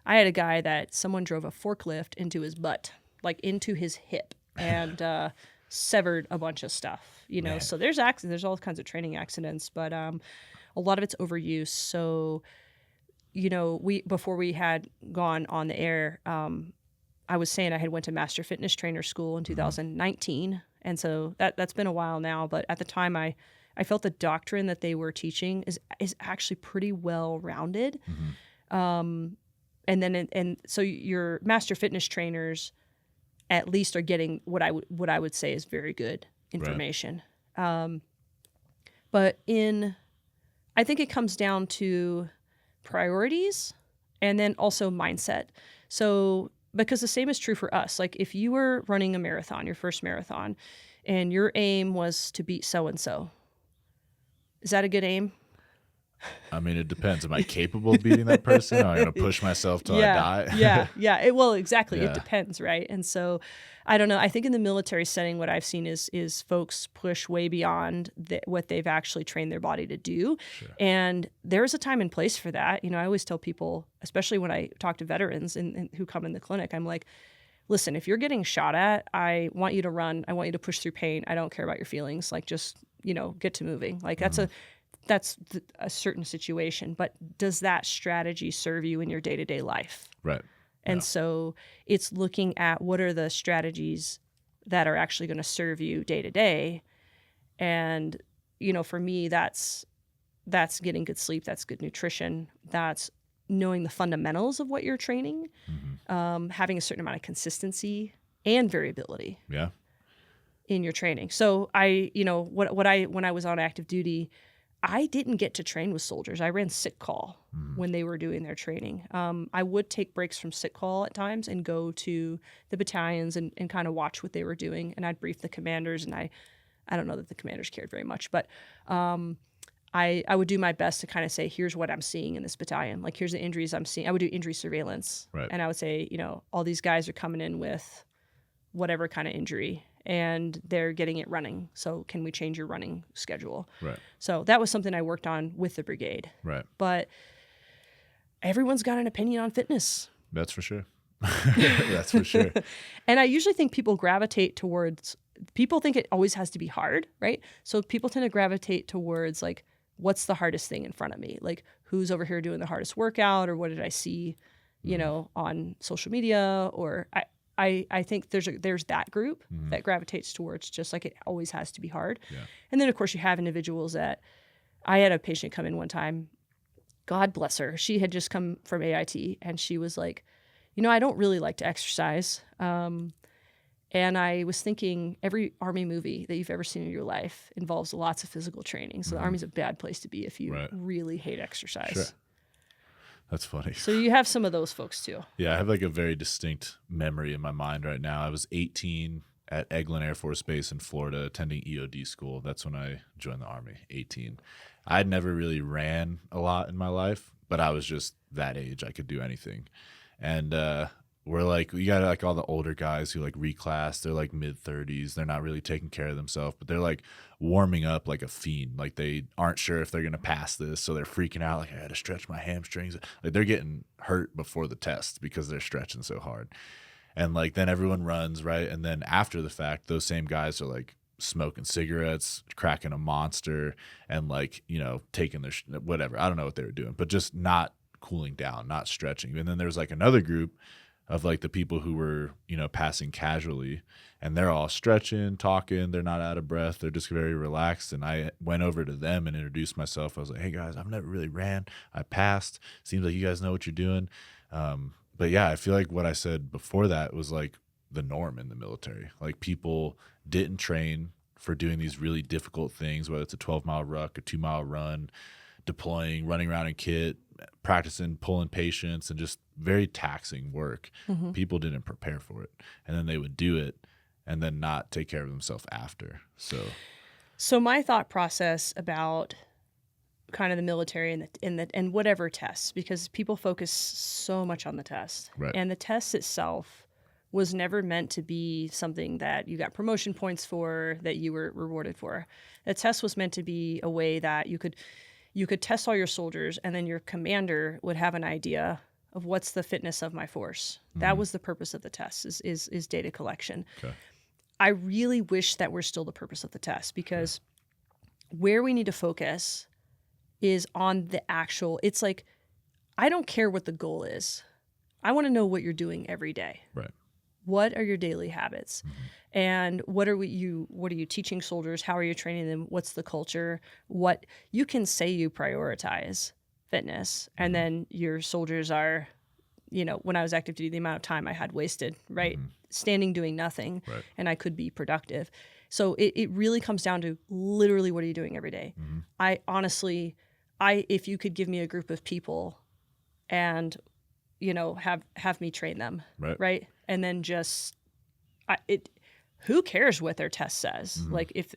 I had a guy that someone drove a forklift into his butt, like into his hip, and severed a bunch of stuff. Man. So there's accidents. There's all kinds of training accidents, but a lot of it's overuse. So, before we had gone on the air, I was saying I had went to Master Fitness Trainer School in 2019. And so that's been a while now. But at the time, I felt the doctrine that they were teaching is actually pretty well rounded. And so your Master Fitness trainers at least are getting what I would say is very good information. Right. But I think it comes down to priorities and then also mindset. So because the same is true for us. Like if you were running a marathon, your first marathon, and your aim was to beat so-and-so, is that a good aim? I mean, it depends. Am I capable of beating that person? Or am I going to push myself till I die? Yeah. Well, exactly. Yeah. It depends, right? And so, I don't know. I think in the military setting, what I've seen is folks push way beyond what they've actually trained their body to do. Sure. And there's a time and place for that. I always tell people, especially when I talk to veterans and who come in the clinic, I'm like, listen, if you're getting shot at, I want you to run. I want you to push through pain. I don't care about your feelings. Like, just, get to moving. Like, that's a certain situation. But does that strategy serve you in your day-to-day life? Right. And so it's looking at what are the strategies that are actually going to serve you day to day. And, for me, that's getting good sleep. That's good nutrition. That's knowing the fundamentals of what you're training, having a certain amount of consistency and variability in your training. So when I was on active duty, I didn't get to train with soldiers. I ran sick call when they were doing their training. I would take breaks from sick call at times and go to the battalions and kind of watch what they were doing. And I'd brief the commanders, and I don't know that the commanders cared very much, but I would do my best to kind of say, here's what I'm seeing in this battalion. Like, here's the injuries I'm seeing. I would do injury surveillance. Right. And I would say, all these guys are coming in with whatever kind of injury, and they're getting it running. So can we change your running schedule? Right. So that was something I worked on with the brigade. Right. But everyone's got an opinion on fitness. That's for sure. That's for sure. And I usually think people think it always has to be hard, right? So people tend to gravitate towards like, what's the hardest thing in front of me? Like, who's over here doing the hardest workout, or what did I see, on social media? Or I think there's that group that gravitates towards just like it always has to be hard. Yeah. And then of course you have individuals that I had a patient come in one time, God bless her. She had just come from AIT, and she was like, I don't really like to exercise. And I was thinking every Army movie that you've ever seen in your life involves lots of physical training. So the Army's a bad place to be if you really hate exercise. Sure. That's funny. So you have some of those folks too. Yeah, I have like a very distinct memory in my mind right now. I was 18 at Eglin Air Force Base in Florida attending EOD school. That's when I joined the Army, 18. I'd never really ran a lot in my life, but I was just that age. I could do anything. And we got like all the older guys who like reclass. They're like mid-30s. They're not really taking care of themselves, but they're like warming up like a fiend. Like they aren't sure if they're going to pass this. So they're freaking out. Like, I got to stretch my hamstrings. Like they're getting hurt before the test because they're stretching so hard. And like, then everyone runs, right? And then after the fact, those same guys are like smoking cigarettes, cracking a Monster, and like, taking their whatever. I don't know what they were doing, but just not cooling down, not stretching. And then there's like another group of like the people who were, passing casually, and they're all stretching, talking, they're not out of breath, they're just very relaxed. And I went over to them and introduced myself. I was like, hey guys, I've never really ran. I passed. Seems like you guys know what you're doing. But yeah, I feel like what I said before that was like the norm in the military. Like people didn't train for doing these really difficult things, whether it's a 12-mile ruck, a 2-mile run, deploying, running around in kit, practicing pulling patients, and just very taxing work. People didn't prepare for it, and then they would do it and then not take care of themselves after. So my thought process about kind of the military and whatever tests, because people focus so much on the test, Right. and the test itself was never meant to be something that you got promotion points for, that you were rewarded for. The test was meant to be a way that you could test all your soldiers, and then your commander would have an idea of what's the fitness of my force. That was the purpose of the test, is data collection. Okay. I really wish that were still the purpose of the test, because where we need to focus is on the actual, it's like, I don't care what the goal is. I want to know what you're doing every day. Right. What are your daily habits? And what are you teaching soldiers? How are you training them? What's the culture? What you can say you prioritize fitness, and then your soldiers are, when I was active duty, the amount of time I had wasted, right? Standing doing nothing, Right. and I could be productive. So it really comes down to literally, what are you doing every day? I honestly, if you could give me a group of people and, have me train them, Right. And then just, who cares what their test says? Like, if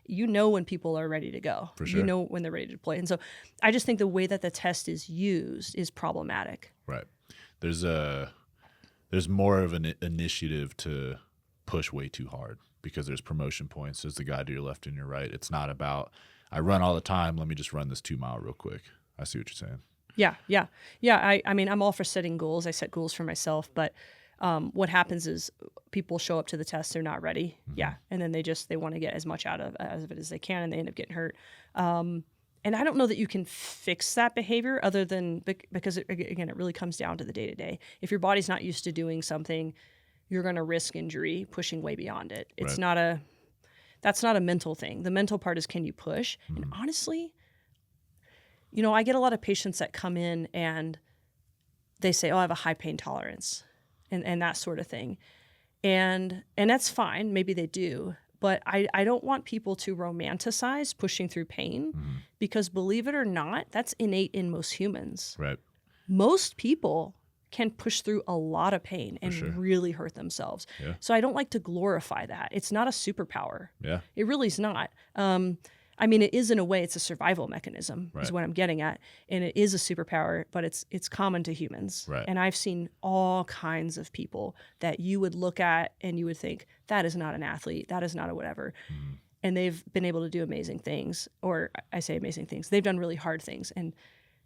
when people are ready to go, For sure. when they're ready to deploy. And so I just think the way that the test is used is problematic. Right. There's more of an initiative to push way too hard because there's promotion points. There's the guy to your left and your right. It's not about, I run all the time, let me just run this 2 mile real quick. I see what you're saying. Yeah. I mean, I'm all for setting goals. I set goals for myself, but what happens is people show up to the test, they're not ready. Yeah. And then they want to get as much out of it as they can, and they end up getting hurt. And I don't know that you can fix that behavior other than because again, it really comes down to the day to day. If your body's not used to doing something, you're going to risk injury pushing way beyond it. It's Right. that's not a mental thing. The mental part is, can you push? And honestly, I get a lot of patients that come in and they say, oh, I have a high pain tolerance and that sort of thing. And that's fine. Maybe they do. But I don't want people to romanticize pushing through pain because, believe it or not, that's innate in most humans. Right. Most people can push through a lot of pain and sure. really hurt themselves. Yeah. So I don't like to glorify that. It's not a superpower. Yeah. It really is not. I mean, it is in a way. It's a survival mechanism, is Right. what I'm getting at, and it is a superpower. But it's common to humans, Right. and I've seen all kinds of people that you would look at and you would think, that is not an athlete, that is not a whatever, and they've been able to do amazing things. Or I say amazing things. They've done really hard things, and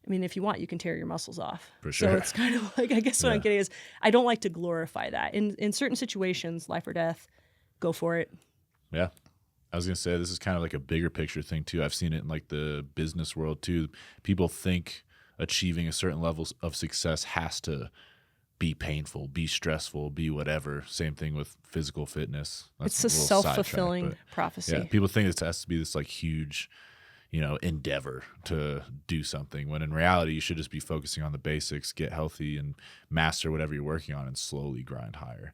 I mean, if you want, you can tear your muscles off. For sure. So it's kind of like, I guess what I'm getting is, I don't like to glorify that. In certain situations, life or death, go for it. Yeah. I was going to say, this is kind of like a bigger picture thing too. I've seen it in like the business world too. People think achieving a certain level of success has to be painful, be stressful, be whatever. Same thing with physical fitness. It's a little sidetrack, self-fulfilling but prophecy. yeah, people think it has to be this like huge, endeavor to do something, when in reality you should just be focusing on the basics, get healthy and master whatever you're working on and slowly grind higher.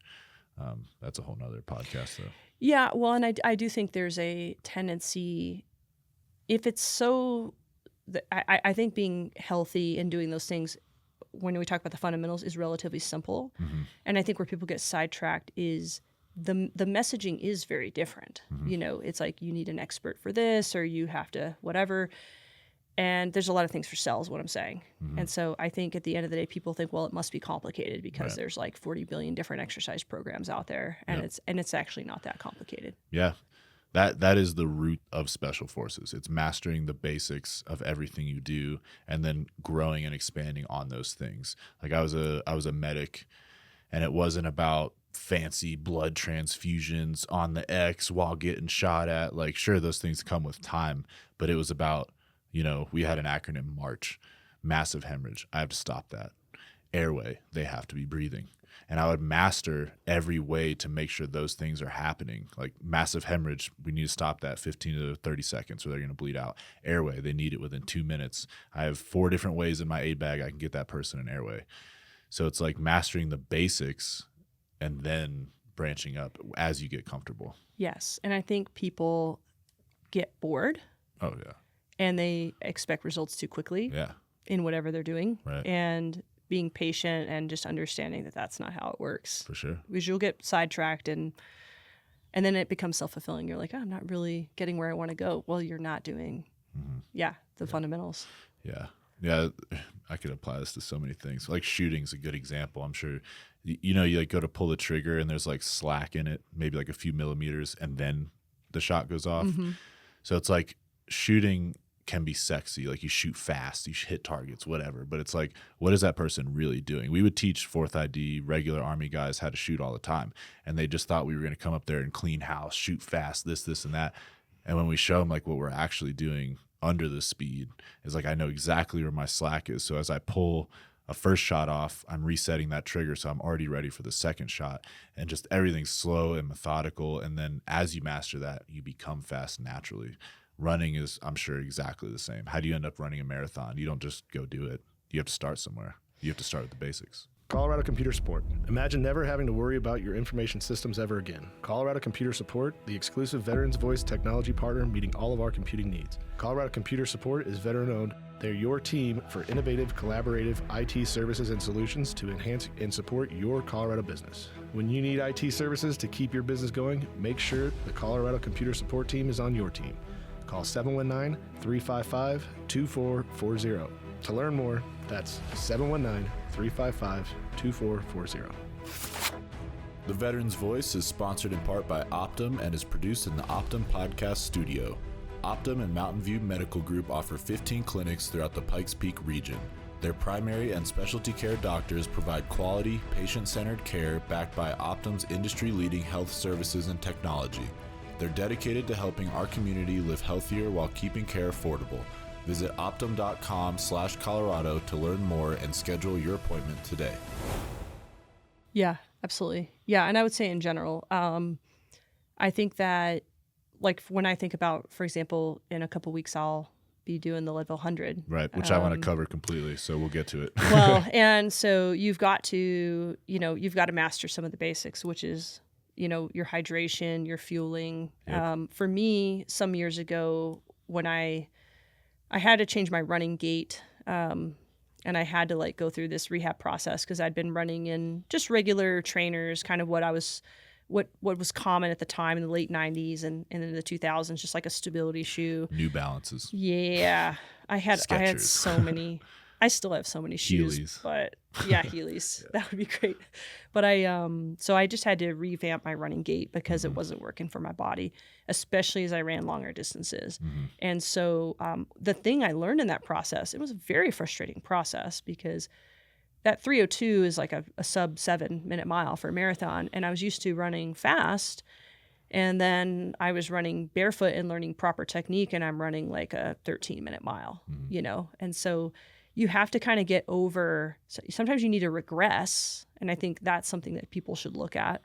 That's a whole nother podcast though. Yeah, well, and I do think there's a tendency, if it's so, I think being healthy and doing those things, when we talk about the fundamentals, is relatively simple. And I think where people get sidetracked is the messaging is very different. It's like, you need an expert for this, or you have to whatever. And there's a lot of things for sales, what I'm saying. And so I think at the end of the day, people think, well, it must be complicated because Right. there's like 40 billion different exercise programs out there, and it's actually not that complicated. Yeah. That is the root of special forces. It's mastering the basics of everything you do and then growing and expanding on those things. Like I was a medic, and it wasn't about fancy blood transfusions on the X while getting shot at. Like, sure, those things come with time, but it was about, we had an acronym MARCH, massive hemorrhage. I have to stop that. Airway, they have to be breathing. And I would master every way to make sure those things are happening. Like massive hemorrhage, we need to stop that 15 to 30 seconds or they're going to bleed out. Airway, they need it within 2 minutes. I have 4 different ways in my aid bag I can get that person an airway. So it's like mastering the basics and then branching up as you get comfortable. Yes. And I think people get bored. Oh, yeah. and they expect results too quickly Yeah. in whatever they're doing. Right. And being patient and just understanding that that's not how it works. For sure. Because you'll get sidetracked and then it becomes self-fulfilling. You're like, oh, I'm not really getting where I want to go. Well, you're not doing, the fundamentals. Yeah. Yeah. I could apply this to so many things. Like shooting's a good example. I'm sure, you know, you like go to pull the trigger and there's like slack in it, maybe like a few millimeters, and then the shot goes off. So it's like shooting can be sexy. Like you shoot fast, you hit targets, whatever. But it's like, what is that person really doing? We would teach 4th ID regular Army guys how to shoot all the time. And they just thought we were going to come up there and clean house, shoot fast, this, and that. And when we show them like what we're actually doing under the speed, is like, I know exactly where my slack is. So as I pull a first shot off, I'm resetting that trigger. So I'm already ready for the second shot, and just everything's slow and methodical. And then as you master that, you become fast naturally. Running is, I'm sure, exactly the same. How do you end up running a marathon? You don't just go do it. You have to start somewhere. You have to start with the basics. Colorado Computer Support. Imagine never having to worry about your information systems ever again. Colorado Computer Support, the exclusive Veterans Voice technology partner meeting all of our computing needs. Colorado Computer Support is veteran-owned. They're your team for innovative, collaborative IT services and solutions to enhance and support your Colorado business. When you need IT services to keep your business going, make sure the Colorado Computer Support team is on your team. Call 719-355-2440. To learn more, that's 719-355-2440. The Veterans Voice is sponsored in part by Optum and is produced in the Optum Podcast Studio. Optum and Mountain View Medical Group offer 15 clinics throughout the Pikes Peak region. Their primary and specialty care doctors provide quality, patient-centered care backed by Optum's industry-leading health services and technology. They're dedicated to helping our community live healthier while keeping care affordable. Visit optum.com/Colorado to learn more and schedule your appointment today. Yeah, absolutely. Yeah, and I would say in general, I think that, like, when I think about, for example, in a couple weeks, I'll be doing the Leadville 100. Right, which I want to cover completely, so we'll get to it. Well, and so you've got to master some of the basics, which is, your hydration, your fueling. Yep. For me, some years ago, when I had to change my running gait, and I had to go through this rehab process because I'd been running in just regular trainers, kind of what was common at the time in the late 90s and in the 2000s, just like a stability shoe. New Balances. Yeah. I had Skechers. so many. I still have so many shoes. Heelys. But yeah, Heelys. Yeah. That would be great. But so I just had to revamp my running gait because it wasn't working for my body, especially as I ran longer distances. And so the thing I learned in that process, it was a very frustrating process because that 3:02 is like a sub 7-minute mile for a marathon. And I was used to running fast. And then I was running barefoot and learning proper technique, and I'm running like a 13-minute mile, And so you have to kind of get over, sometimes you need to regress. And I think that's something that people should look at.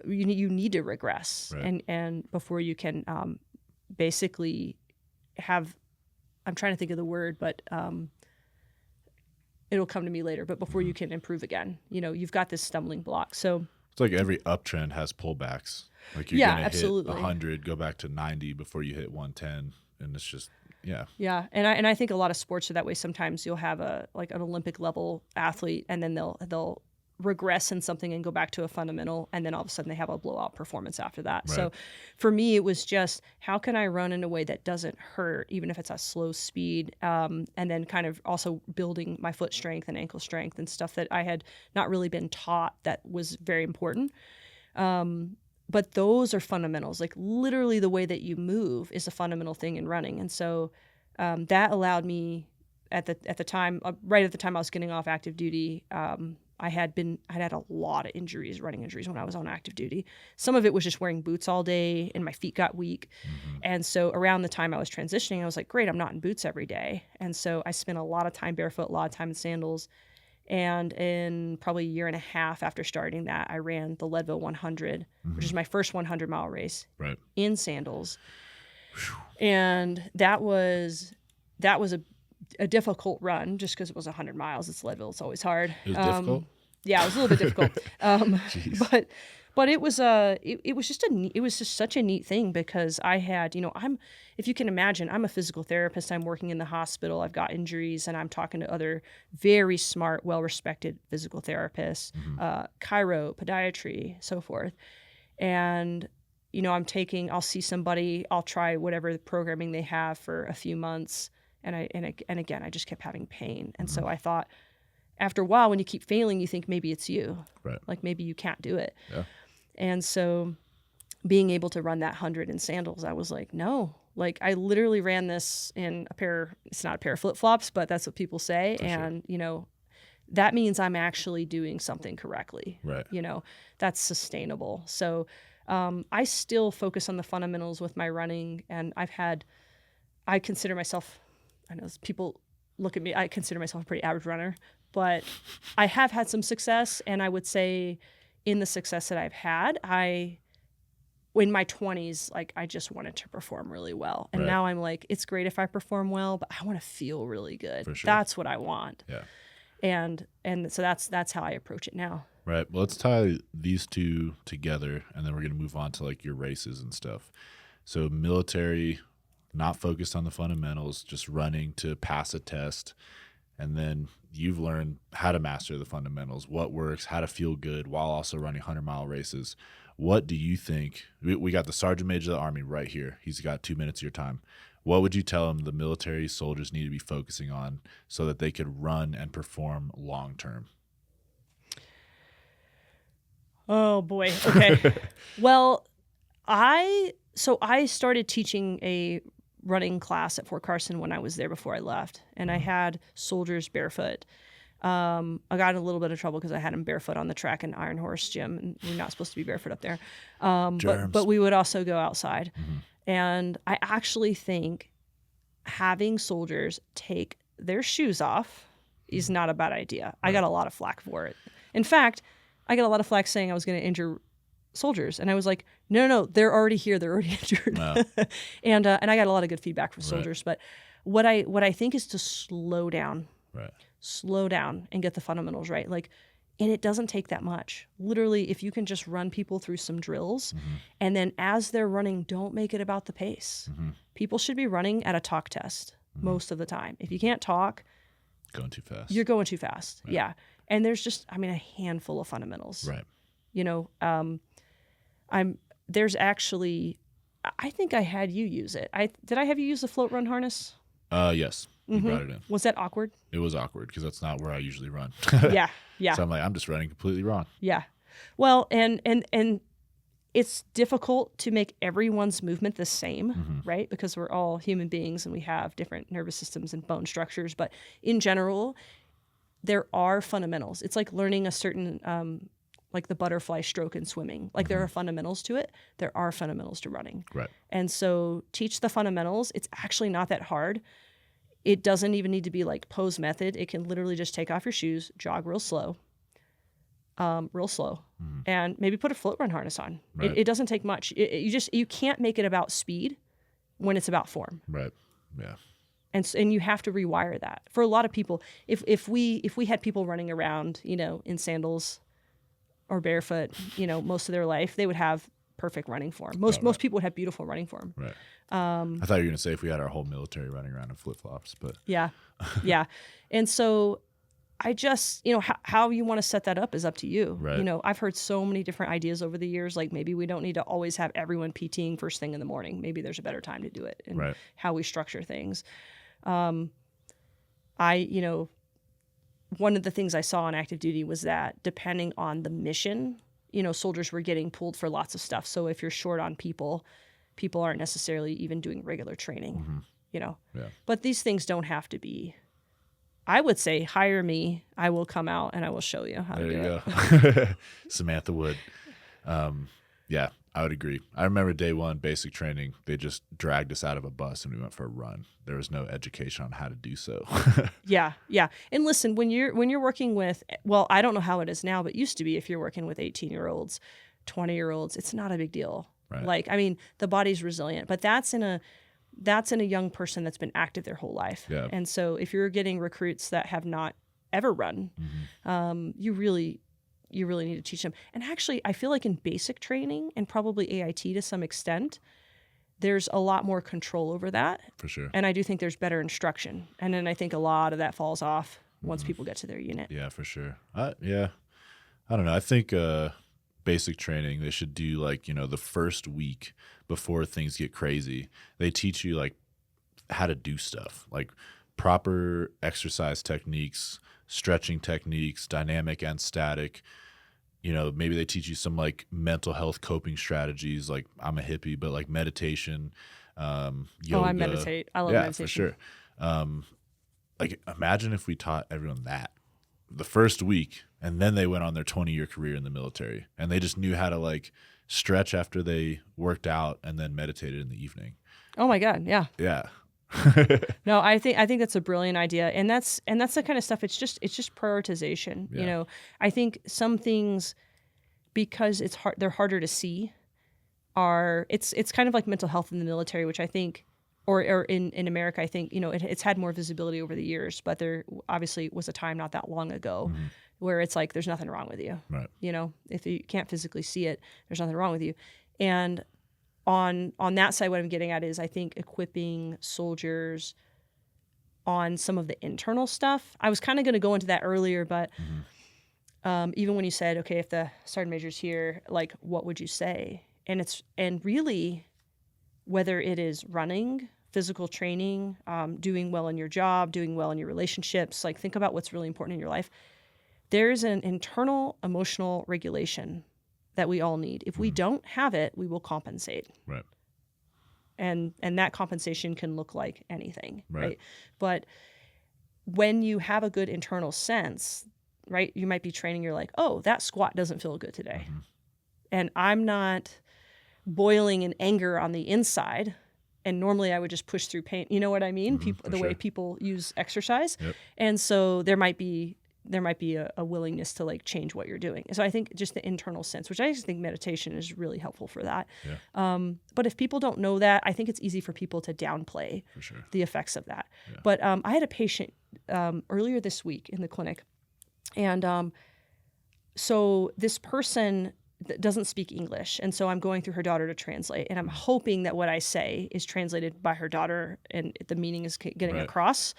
You need to regress, right. and before you can basically have, I'm trying to think of the word, but it'll come to me later, but before you can improve again, you've got this stumbling block. So it's like every uptrend has pullbacks. Like you're going to hit 100, go back to 90 before you hit 110. And it's just, yeah. Yeah. And I think a lot of sports are that way. Sometimes you'll have an Olympic level athlete, and then they'll regress in something and go back to a fundamental, and then all of a sudden they have a blowout performance after that. Right. So for me, it was just, how can I run in a way that doesn't hurt, even if it's a slow speed, and then kind of also building my foot strength and ankle strength and stuff that I had not really been taught that was very important. But those are fundamentals. Like literally the way that you move is a fundamental thing in running. And so that allowed me at the time, right at the time I was getting off active duty, I'd had a lot of injuries, running injuries when I was on active duty. Some of it was just wearing boots all day and my feet got weak. And so around the time I was transitioning, I was like, great, I'm not in boots every day. And so I spent a lot of time barefoot, a lot of time in sandals. And in probably a year and a half after starting that, I ran the Leadville 100, which is my first 100-mile race in sandals. And that was a difficult run just because it was 100 miles. It's Leadville. It's always hard. It was difficult? Yeah, it was a little bit difficult. But it was it was just such a neat thing because I had, if you can imagine, I'm a physical therapist. I'm working in the hospital. I've got injuries, and I'm talking to other very smart, well-respected physical therapists, chiro, podiatry, so forth. And I'll see somebody, I'll try whatever the programming they have for a few months, and again, I just kept having pain, and so I thought, after a while, when you keep failing, you think maybe it's you, Right. like maybe you can't do it. Yeah. And so being able to run that 100 in sandals, I was like, no. Like, I literally ran this in it's not a pair of flip-flops, but that's what people say. For and, that means I'm actually doing something correctly. Right. That's sustainable. So I still focus on the fundamentals with my running. And I consider myself, I know people look at me, I consider myself a pretty average runner, but I have had some success. And I would say, in the success that I've had, in my 20s, like, I just wanted to perform really well. And Right. now I'm like, it's great if I perform well, but I want to feel really good. For sure. That's what I want. Yeah. And so that's how I approach it now. Right. Well, let's tie these two together, and then we're going to move on to like your races and stuff. So military, not focused on the fundamentals, just running to pass a test. And then you've learned how to master the fundamentals, what works, how to feel good while also running 100-mile races. What do you think? We got the Sergeant Major of the Army right here. He's got 2 minutes of your time. What would you tell him the military soldiers need to be focusing on so that they could run and perform long term? Oh, boy. Okay. Well, I started teaching a running class at Fort Carson when I was there before I left, and I had soldiers barefoot. I got in a little bit of trouble because I had them barefoot on the track in Iron Horse Gym, and we're not supposed to be barefoot up there. But we would also go outside. And I actually think having soldiers take their shoes off is not a bad idea. I got a lot of flack for it. In fact, I got a lot of flack saying I was going to injure soldiers, and I was like, no, they're already here, they're already injured. Wow. and I got a lot of good feedback from soldiers. But what I think is to slow down, and get the fundamentals right. Like, and it doesn't take that much. Literally, if you can just run people through some drills, and then as they're running, don't make it about the pace. People should be running at a talk test most of the time. If you can't talk, Going too fast. you're going too fast. Yeah. And there's just, a handful of fundamentals. Right. There's actually, I think I had you use it. Did I have you use the float run harness? Yes. You brought it in. Was that awkward? It was awkward because that's not where I usually run. Yeah. So I'm like, I'm just running completely wrong. Yeah. Well, and it's difficult to make everyone's movement the same, right? Because we're all human beings and we have different nervous systems and bone structures. But in general, there are fundamentals. It's like learning a certain, like the butterfly stroke in swimming. Like there are fundamentals to it. There are fundamentals to running. Right. And so teach the fundamentals. It's actually not that hard. It doesn't even need to be like pose method. It can literally just take off your shoes, jog real slow, and maybe put a float run harness on. Right. It doesn't take much. You can't make it about speed when it's about form. Right. Yeah. And you have to rewire that. For a lot of people, if we had people running around, in sandals or barefoot, most of their life, they would have perfect running form. Most people would have beautiful running form. Right. I thought you were going to say if we had our whole military running around in flip-flops, but yeah. And so I just, how you want to set that up is up to you. Right. I've heard so many different ideas over the years. Like maybe we don't need to always have everyone PTing first thing in the morning. Maybe there's a better time to do it and how we structure things. One of the things I saw on active duty was that depending on the mission, soldiers were getting pulled for lots of stuff. So if you're short on people aren't necessarily even doing regular training, Yeah. But these things don't have to be. I would say, hire me. I will come out and I will show you how to do it. There you go. Samantha Wood. Yeah, I would agree. I remember day one, basic training, they just dragged us out of a bus and we went for a run. There was no education on how to do so. Yeah. And listen, when you're working with, well, I don't know how it is now, but used to be if you're working with 18-year-olds, 20-year-olds, it's not a big deal. Right. Like, the body's resilient, but that's in a young person that's been active their whole life. Yeah. And so if you're getting recruits that have not ever run, you you really need to teach them. And actually, I feel like in basic training and probably AIT to some extent, there's a lot more control over that. For sure. And I do think there's better instruction. And then I think a lot of that falls off once people get to their unit. Yeah, for sure. Yeah. I don't know. I think basic training, they should do like, the first week before things get crazy. They teach you like how to do stuff, like proper exercise techniques, stretching techniques, dynamic and static. Maybe they teach you some like mental health coping strategies. Like I'm a hippie, but like meditation, yoga. Oh, I meditate. I love meditation. For sure. Like imagine if we taught everyone that the first week, and then they went on their 20-year career in the military, and they just knew how to like stretch after they worked out and then meditated in the evening. Oh my God. Yeah. Yeah. No, I think that's a brilliant idea, and that's the kind of stuff. It's just prioritization. Yeah. I think some things, because they're harder to see. It's kind of like mental health in the military, which I think, or in America, I think it's had more visibility over the years. But there obviously was a time not that long ago where it's like there's nothing wrong with you. Right. If you can't physically see it, there's nothing wrong with you, and on that side, what I'm getting at is I think equipping soldiers on some of the internal stuff. I was kind of going to go into that earlier, but even when you said, okay, if the sergeant major's here, like, what would you say? And really, whether it is running, physical training, doing well in your job, doing well in your relationships, like think about what's really important in your life. There's an internal emotional regulation that we all need. If we don't have it, we will compensate. Right. And that compensation can look like anything, right? But when you have a good internal sense, right, you might be training, you're like, oh, that squat doesn't feel good today. And I'm not boiling in anger on the inside. And normally I would just push through pain. You know what I mean? Way people use exercise. Yep. And so there might be a willingness to like change what you're doing. So I think just the internal sense, which I just think meditation is really helpful for that. Yeah. But if people don't know that, I think it's easy for people to downplay For sure. the effects of that. Yeah. But I had a patient earlier this week in the clinic, and so this person doesn't speak English, and so I'm going through her daughter to translate, and I'm hoping that what I say is translated by her daughter and the meaning is getting Right. across.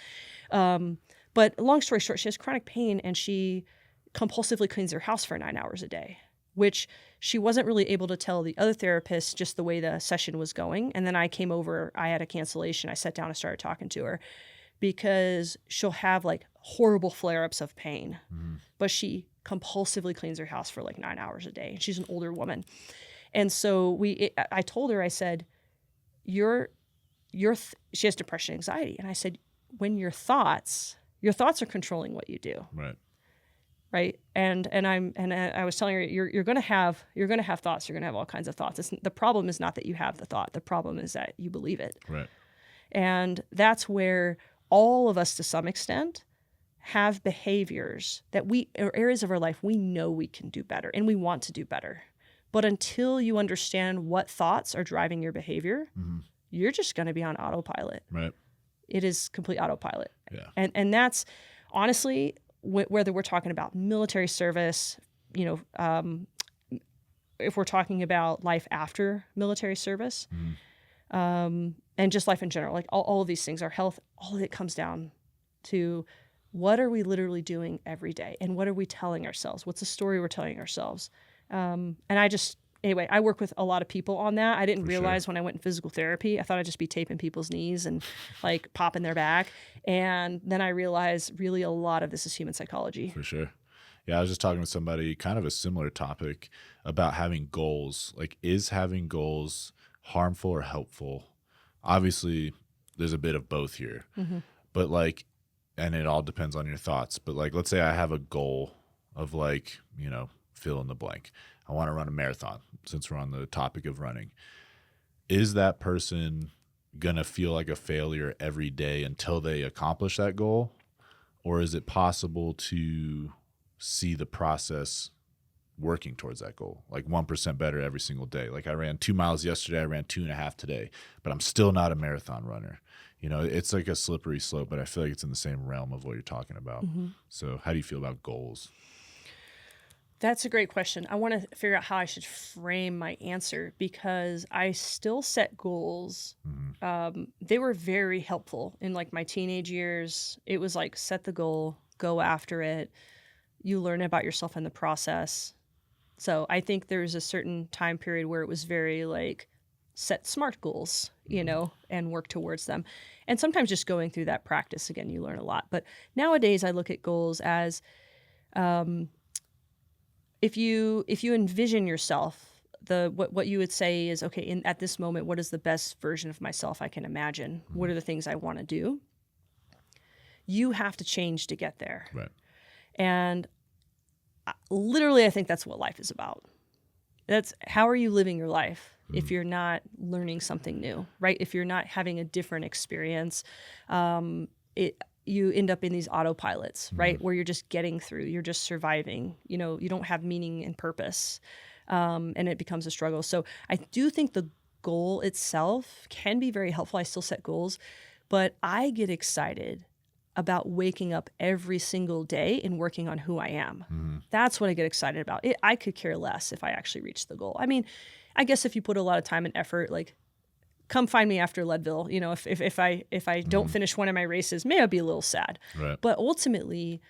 But long story short, she has chronic pain and she compulsively cleans her house for 9 hours a day, which she wasn't really able to tell the other therapist just the way the session was going. And then I came over, I had a cancellation. I sat down and started talking to her because she'll have like horrible flare-ups of pain, but she compulsively cleans her house for like 9 hours a day. And she's an older woman. And so I told her, I said, she has depression, anxiety. And I said, when your thoughts are controlling what you do. Right. And I was telling her, you're going to have thoughts. You're going to have all kinds of thoughts. The problem is not that you have the thought. The problem is that you believe it. Right. And that's where all of us, to some extent, have behaviors that or areas of our life we know we can do better and we want to do better. But until you understand what thoughts are driving your behavior, you're just going to be on autopilot. Right. It is complete autopilot. Yeah. And that's honestly, whether we're talking about military service, if we're talking about life after military service, and just life in general, like all of these things, our health, all of it comes down to what are we literally doing every day? And what are we telling ourselves? What's the story we're telling ourselves? Anyway, I work with a lot of people on that. I didn't realize when I went in physical therapy, I thought I'd just be taping people's knees and like popping their back. And then I realized really a lot of this is human psychology. For sure. Yeah, I was just talking with somebody, kind of a similar topic, about having goals. Like, is having goals harmful or helpful? Obviously, there's a bit of both here. But like, and it all depends on your thoughts. But like, let's say I have a goal of like, fill in the blank. I want to run a marathon, since we're on the topic of running. Is that person going to feel like a failure every day until they accomplish that goal? Or is it possible to see the process working towards that goal, like 1% better every single day? Like, I ran 2 miles yesterday, I ran 2.5 today, but I'm still not a marathon runner. It's like a slippery slope, but I feel like it's in the same realm of what you're talking about. So how do you feel about goals? That's a great question. I want to figure out how I should frame my answer because I still set goals. They were very helpful in like my teenage years. It was like set the goal, go after it. You learn about yourself in the process. So I think there's a certain time period where it was very like set SMART goals, and work towards them. And sometimes just going through that practice again, you learn a lot. But nowadays I look at goals as if you envision yourself, what you would say is, okay, at this moment, what is the best version of myself I can imagine? What are the things I want to do? You have to change to get there. Right. And literally, I think that's what life is about. That's how are you living your life if you're not learning something new, right? If you're not having a different experience, you end up in these autopilots, right? Where you're just getting through, you're just surviving. You don't have meaning and purpose, and it becomes a struggle. So I do think the goal itself can be very helpful. I still set goals, but I get excited about waking up every single day and working on who I am. That's what I get excited about. I could care less if I actually reach the goal. I mean, I guess if you put a lot of time and effort, like come find me after Leadville. If I don't finish one of my races, maybe I'll be a little sad. Right. But ultimately,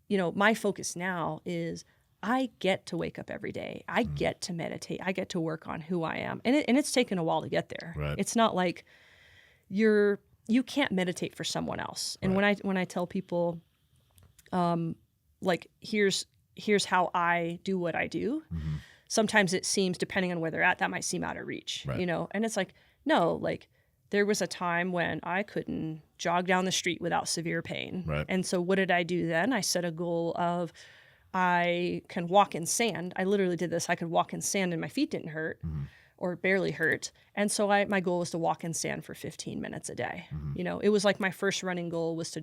my focus now is I get to wake up every day. I get to meditate. I get to work on who I am. And it's taken a while to get there. Right. It's not like you can't meditate for someone else. And when I tell people, like here's how I do what I do, sometimes it seems, depending on where they're at, that might seem out of reach, Right. And it's like, no, like there was a time when I couldn't jog down the street without severe pain. Right. And so what did I do then? I set a goal of I can walk in sand. I literally did this. I could walk in sand and my feet didn't hurt. Or barely hurt. And so my goal was to walk in sand for 15 minutes a day. It was like my first running goal was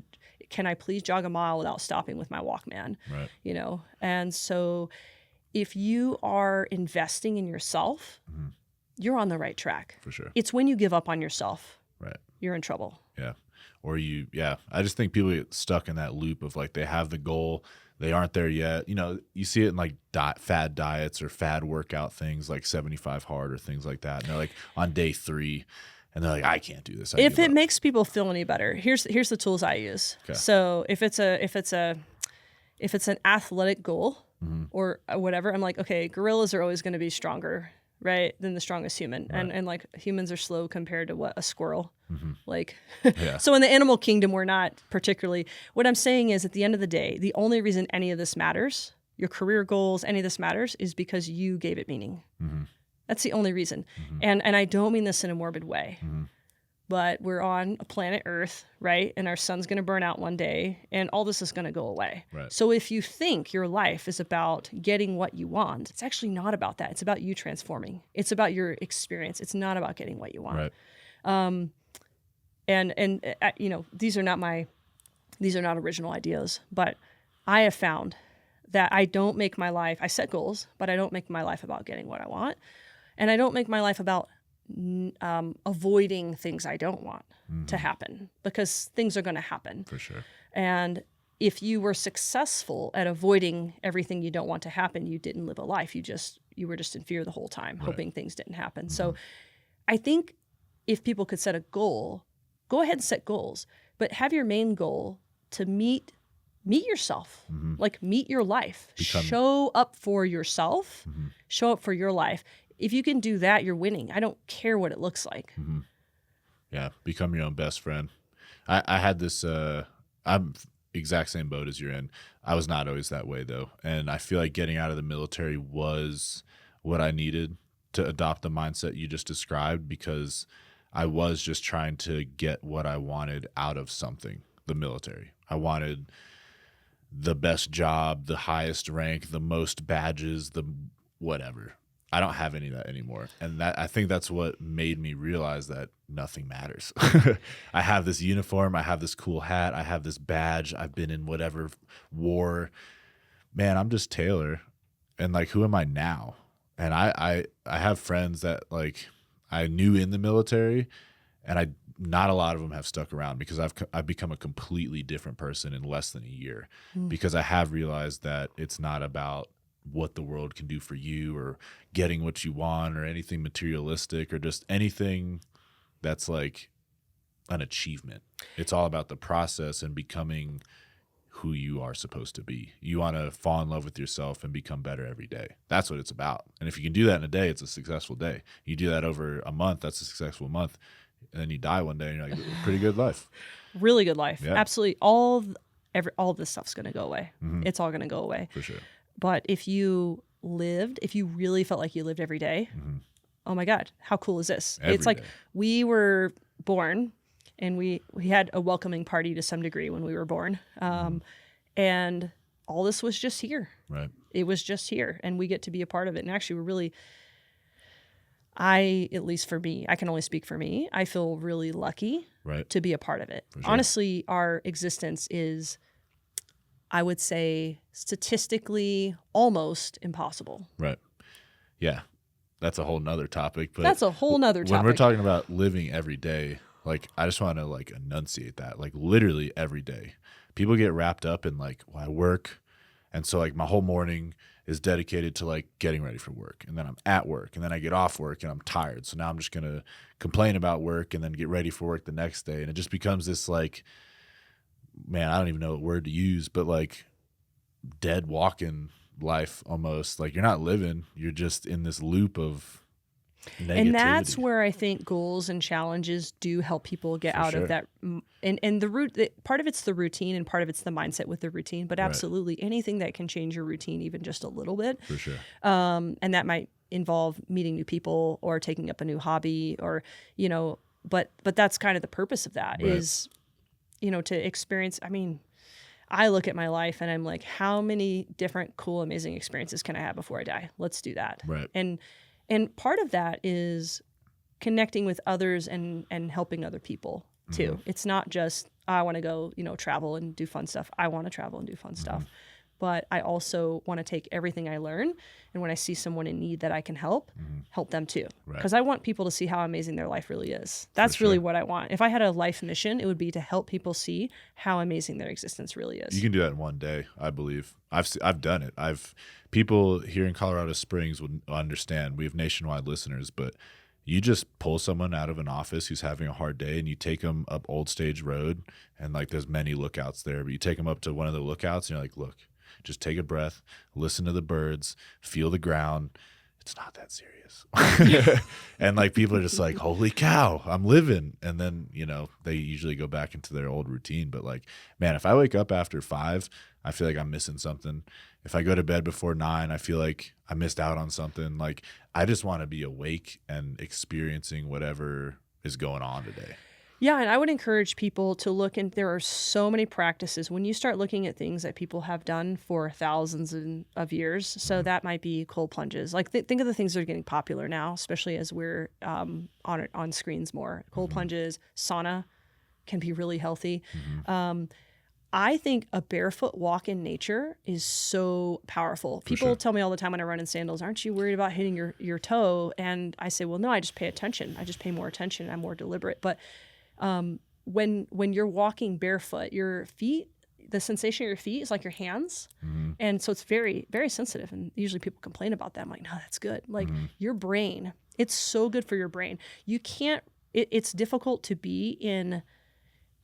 can I please jog a mile without stopping with my Walkman? Right. And so if you are investing in yourself, you're on the right track. For sure. It's when you give up on yourself, Right. you're in trouble. Yeah. Or I just think people get stuck in that loop of like they have the goal, they aren't there yet. You see it in like fad diets or fad workout things like 75 hard or things like that. And they're like on day 3 and they're like, I can't do this. If it makes people feel any better, here's the tools I use. Okay. So if it's an athletic goal or whatever, I'm like, okay, gorillas are always going to be stronger, right, than the strongest human. Right. And like humans are slow compared to a squirrel. Like, Yeah. so in the animal kingdom, we're not particularly, what I'm saying is at the end of the day, the only reason any of this matters, your career goals, any of this matters is because you gave it meaning. That's the only reason. And I don't mean this in a morbid way, but we're on a planet Earth, right? And our sun's going to burn out one day and all this is going to go away. Right. So if you think your life is about getting what you want, it's actually not about that. It's about you transforming. It's about your experience. It's not about getting what you want. Right. And these are not original ideas, but I have found that I set goals, but I don't make my life about getting what I want. And I don't make my life about avoiding things I don't want to happen, because things are going to happen. For sure. And if you were successful at avoiding everything you don't want to happen, you didn't live a life. You were just in fear the whole time, hoping things didn't happen. So I think if people could set a goal, go ahead and set goals, but have your main goal to meet yourself, like meet your life, show up for yourself, show up for your life. If you can do that, you're winning. I don't care what it looks like. Yeah. Become your own best friend. I had this, I'm exact same boat as you're in. I was not always that way though. And I feel like getting out of the military was what I needed to adopt the mindset you just described, because I was just trying to get what I wanted out of something, the military. I wanted the best job, the highest rank, the most badges, the whatever. I don't have any of that anymore. And I think that's what made me realize that nothing matters. I have this uniform, I have this cool hat, I have this badge, I've been in whatever war. Man, I'm just Taylor. And like, who am I now? And I have friends that like I knew in the military, and not a lot of them have stuck around, because I've become a completely different person in less than a year, because I have realized that it's not about what the world can do for you, or getting what you want, or anything materialistic, or just anything that's like an achievement. It's all about the process and becoming who you are supposed to be. You want to fall in love with yourself and become better every day. That's what it's about. And if you can do that in a day, it's a successful day. You do that over a month, that's a successful month. And then you die one day and you're like, pretty good life. Really good life. Yeah. Absolutely. All of this stuff's going to go away. Mm-hmm. It's all going to go away. For sure. But if you really felt like you lived every day, Mm-hmm. oh my God, how cool is this? Every It's like day. we were born and we had a welcoming party to some degree when we were born. And all this was just here. Right. It was just here, and we get to be a part of it. And actually, we're really, at least for me, I can only speak for me, I feel really lucky Right. to be a part of it. For sure. Honestly, our existence is, I would say, statistically almost impossible. Right. Yeah. That's a whole nother topic. But That's a whole nother when we're topic. talking about living every day, like, I just want to like enunciate that, like, literally every day. People get wrapped up in like, well, I work. And so like my whole morning is dedicated to like getting ready for work. And then I'm at work, and then I get off work and I'm tired. So now I'm just going to complain about work and then get ready for work the next day. And it just becomes this like, man, I don't even know what word to use, but like dead walking life almost. Like, you're not living, you're just in this loop of negativity. And that's where I think goals and challenges do help people get out sure. of that. And the root, part of it's the routine and part of it's the mindset with the routine. But absolutely anything that can change your routine even just a little bit. For sure. And that might involve meeting new people or taking up a new hobby, or, you know, but that's kind of the purpose of that is, you know, to experience. I mean, I look at my life and I'm like, how many different cool, amazing experiences can I have before I die? Let's do that. Right. And part of that is connecting with others and helping other people too. Mm-hmm. It's not just, I want to go, you know, travel and do fun stuff. I want to travel and do fun stuff. But I also want to take everything I learn, and when I see someone in need that I can help them too. Right. Because I want people to see how amazing their life really is. That's really what I want. If I had a life mission, it would be to help people see how amazing their existence really is. You can do that in one day, I believe. I've done it. People here in Colorado Springs would understand. We have nationwide listeners, but you just pull someone out of an office who's having a hard day and you take them up Old Stage Road, and like there's many lookouts there, but you take them up to one of the lookouts and you're like, look, just take a breath, listen to the birds, feel the ground. It's not that serious. And like people are just like, holy cow, I'm living. And then, you know, they usually go back into their old routine. But like, man, if I wake up after 5, I feel like I'm missing something. If I go to bed before 9, I feel like I missed out on something. Like, I just want to be awake and experiencing whatever is going on today. Yeah, and I would encourage people to look, and there are so many practices. When you start looking at things that people have done for thousands of years, so that might be cold plunges. Like think of the things that are getting popular now, especially as we're on screens more. Cold plunges, sauna can be really healthy. I think a barefoot walk in nature is so powerful. People tell me all the time when I run in sandals, aren't you worried about hitting your toe? And I say, well, no, I just pay attention. I just pay more attention. I'm more deliberate. But when you're walking barefoot, your feet, the sensation of your feet is like your hands. And so it's very, very sensitive. And usually people complain about that. I'm like, no, that's good. Like your brain, it's so good for your brain. You can't, it's difficult to be in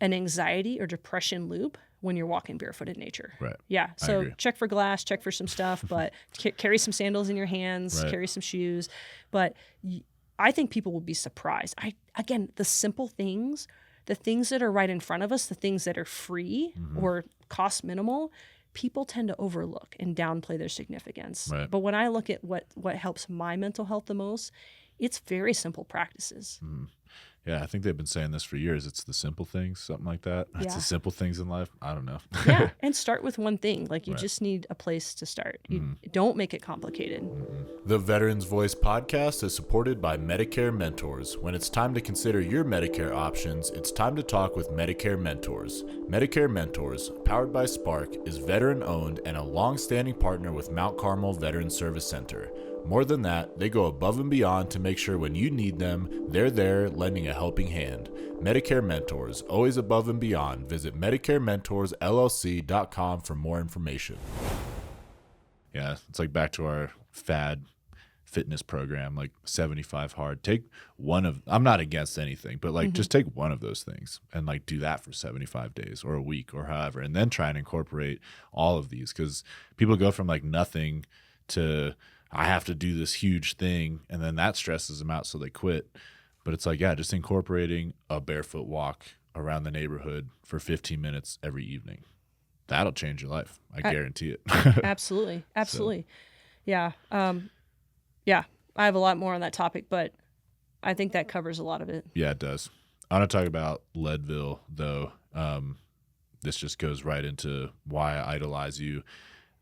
an anxiety or depression loop when you're walking barefoot in nature. Right. Yeah. I So agree. check for glass, check for some stuff, but carry some sandals in your hands, Right. carry some shoes. But I think people will be surprised. Again, the simple things, the things that are right in front of us, the things that are free or cost minimal, people tend to overlook and downplay their significance. Right. But when I look at what helps my mental health the most, it's very simple practices. Yeah, I think they've been saying this for years. It's the simple things, something like that. It's Yeah. the simple things in life. I don't know. Yeah, and start with one thing. Like you Right. just need a place to start. You don't make it complicated. The Veterans Voice podcast is supported by Medicare Mentors. When it's time to consider your Medicare options, it's time to talk with Medicare Mentors. Medicare Mentors, powered by Spark, is veteran-owned and a long-standing partner with Mount Carmel Veterans Service Center. More than that, they go above and beyond to make sure when you need them, they're there lending a helping hand. Medicare Mentors, always above and beyond. Visit MedicareMentorsLLC.com for more information. Yeah, it's like back to our fad fitness program, like 75 hard. Take one of, I'm not against anything, but like just take one of those things and like do that for 75 days or a week or however, and then try and incorporate all of these, because people go from like nothing to I have to do this huge thing, and then that stresses them out, so they quit. But it's like, yeah, just incorporating a barefoot walk around the neighborhood for 15 minutes every evening. That'll change your life. I guarantee it. Absolutely. Yeah. Yeah. I have a lot more on that topic, but I think that covers a lot of it. Yeah, it does. I want to talk about Leadville, though. This just goes right into why I idolize you.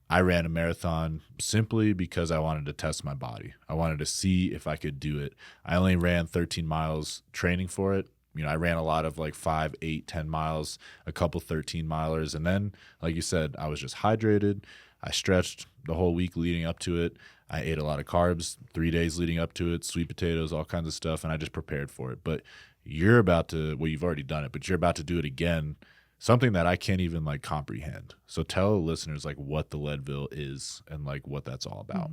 I ran a marathon simply because I wanted to test my body. I wanted to see if I could do it. I only ran 13 miles training for it. You know, I ran a lot of like 5, 8, 10 miles, a couple 13 milers. And then, like you said, I was just hydrated. I stretched the whole week leading up to it. I ate a lot of carbs 3 days leading up to it, sweet potatoes, all kinds of stuff. And I just prepared for it. But you're about to, well, you've already done it, but you're about to do it again. Something that I can't even like comprehend. So tell listeners like what the Leadville is and like what that's all about.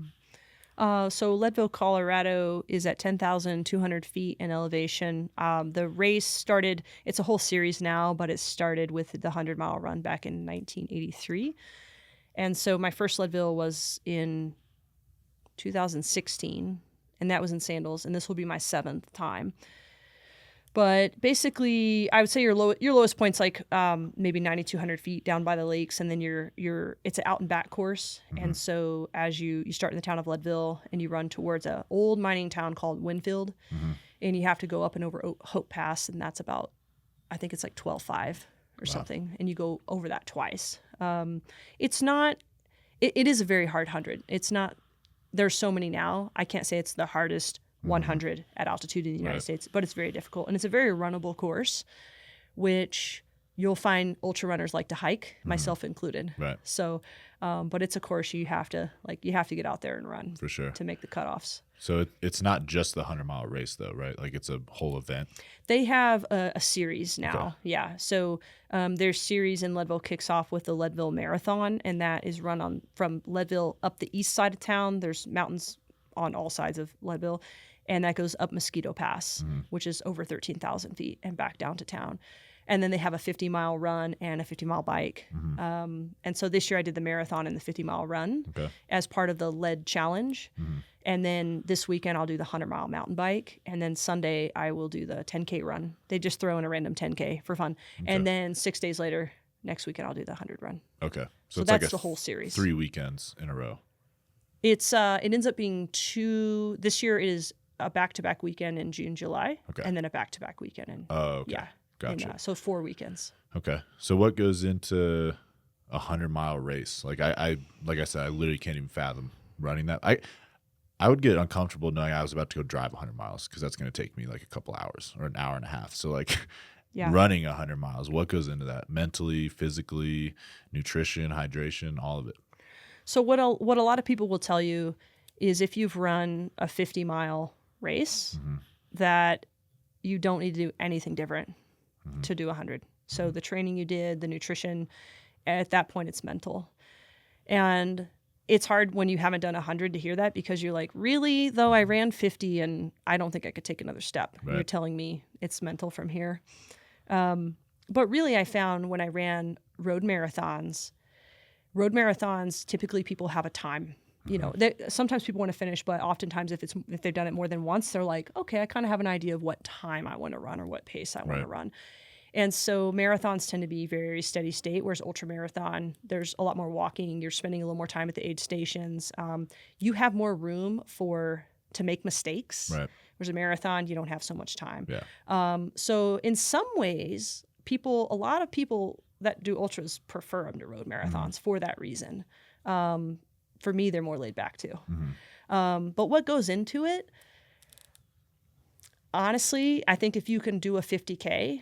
So Leadville, Colorado is at 10,200 feet in elevation. The race started, it's a whole series now, but it started with the 100-mile run back in 1983. And so my first Leadville was in 2016, and that was in sandals, and this will be my 7th time. But basically, I would say your lowest point's like maybe 9,200 feet down by the lakes, and then it's an out and back course. And so as you start in the town of Leadville and you run towards an old mining town called Winfield, and you have to go up and over Hope Pass, and that's about, I think it's like 12.5 or something, and you go over that twice. It's not. It is a very hard 100. It's not. There's so many now. I can't say it's the hardest 100 at altitude in the United States, but it's very difficult. And it's a very runnable course, which you'll find ultra runners like to hike, myself included. Right. So, but it's a course you have to get out there and run For sure. to make the cutoffs. So it's not just the 100-mile race though, right? Like it's a whole event. They have a series now. Okay. Yeah. So their series in Leadville kicks off with the Leadville Marathon, and that is run from Leadville up the east side of town. There's mountains on all sides of Leadville. And that goes up Mosquito Pass, which is over 13,000 feet, and back down to town. And then they have a 50-mile run and a 50-mile bike. And so this year I did the marathon and the 50-mile run as part of the Lead Challenge. And then this weekend I'll do the 100-mile mountain bike. And then Sunday I will do the 10K run. They just throw in a random 10K for fun. And then 6 days later, next weekend, I'll do the 100 run. Okay. So it's that's like the whole series. 3 weekends in a row. It ends up being 2. This year it is a back-to-back weekend in June, July, and then a back-to-back weekend in Gotcha. so 4 weekends. Okay. So what goes into a 100-mile race? Like I said, I literally can't even fathom running that. I would get uncomfortable knowing I was about to go drive 100 miles because that's going to take me like a couple hours or an hour and a half. So like running 100 miles, what goes into that? Mentally, physically, nutrition, hydration, all of it. So what a lot of people will tell you is if you've run a 50-mile race, that you don't need to do anything different to do 100. So the training you did, the nutrition, at that point it's mental. And it's hard when you haven't done 100 to hear that, because you're like, really? Though I ran 50 and I don't think I could take another step. Right. You're telling me it's mental from here. But really I found when I ran road marathons typically people have a time. You know, sometimes people want to finish, but oftentimes if they've done it more than once, they're like, okay, I kind of have an idea of what time I want to run or what pace I want to run. And so marathons tend to be very steady state, whereas ultramarathon, there's a lot more walking. You're spending a little more time at the aid stations. You have more room to make mistakes. Right. Whereas a marathon, you don't have so much time. Yeah. So in some ways, a lot of people that do ultras prefer them to road marathons for that reason. For me, they're more laid back too. But what goes into it? Honestly, I think if you can do a 50K,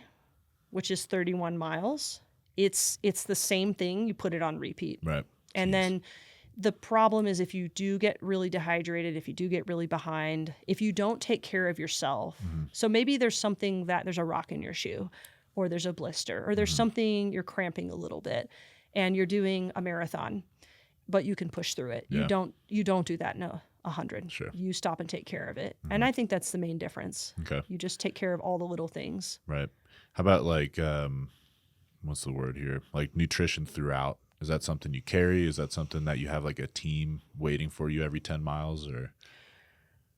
which is 31 miles, it's the same thing. You put it on repeat. Right. And then the problem is if you do get really dehydrated, if you do get really behind, if you don't take care of yourself. So maybe there's a rock in your shoe, or there's a blister, or there's something you're cramping a little bit, and you're doing a marathon. but you can push through it. Yeah. You don't do that in a 100. Sure. You stop and take care of it. And I think that's the main difference. Okay. You just take care of all the little things. Right. How about like, what's the word here? Like nutrition throughout. Is that something you carry? Is that something that you have like a team waiting for you every 10 miles or?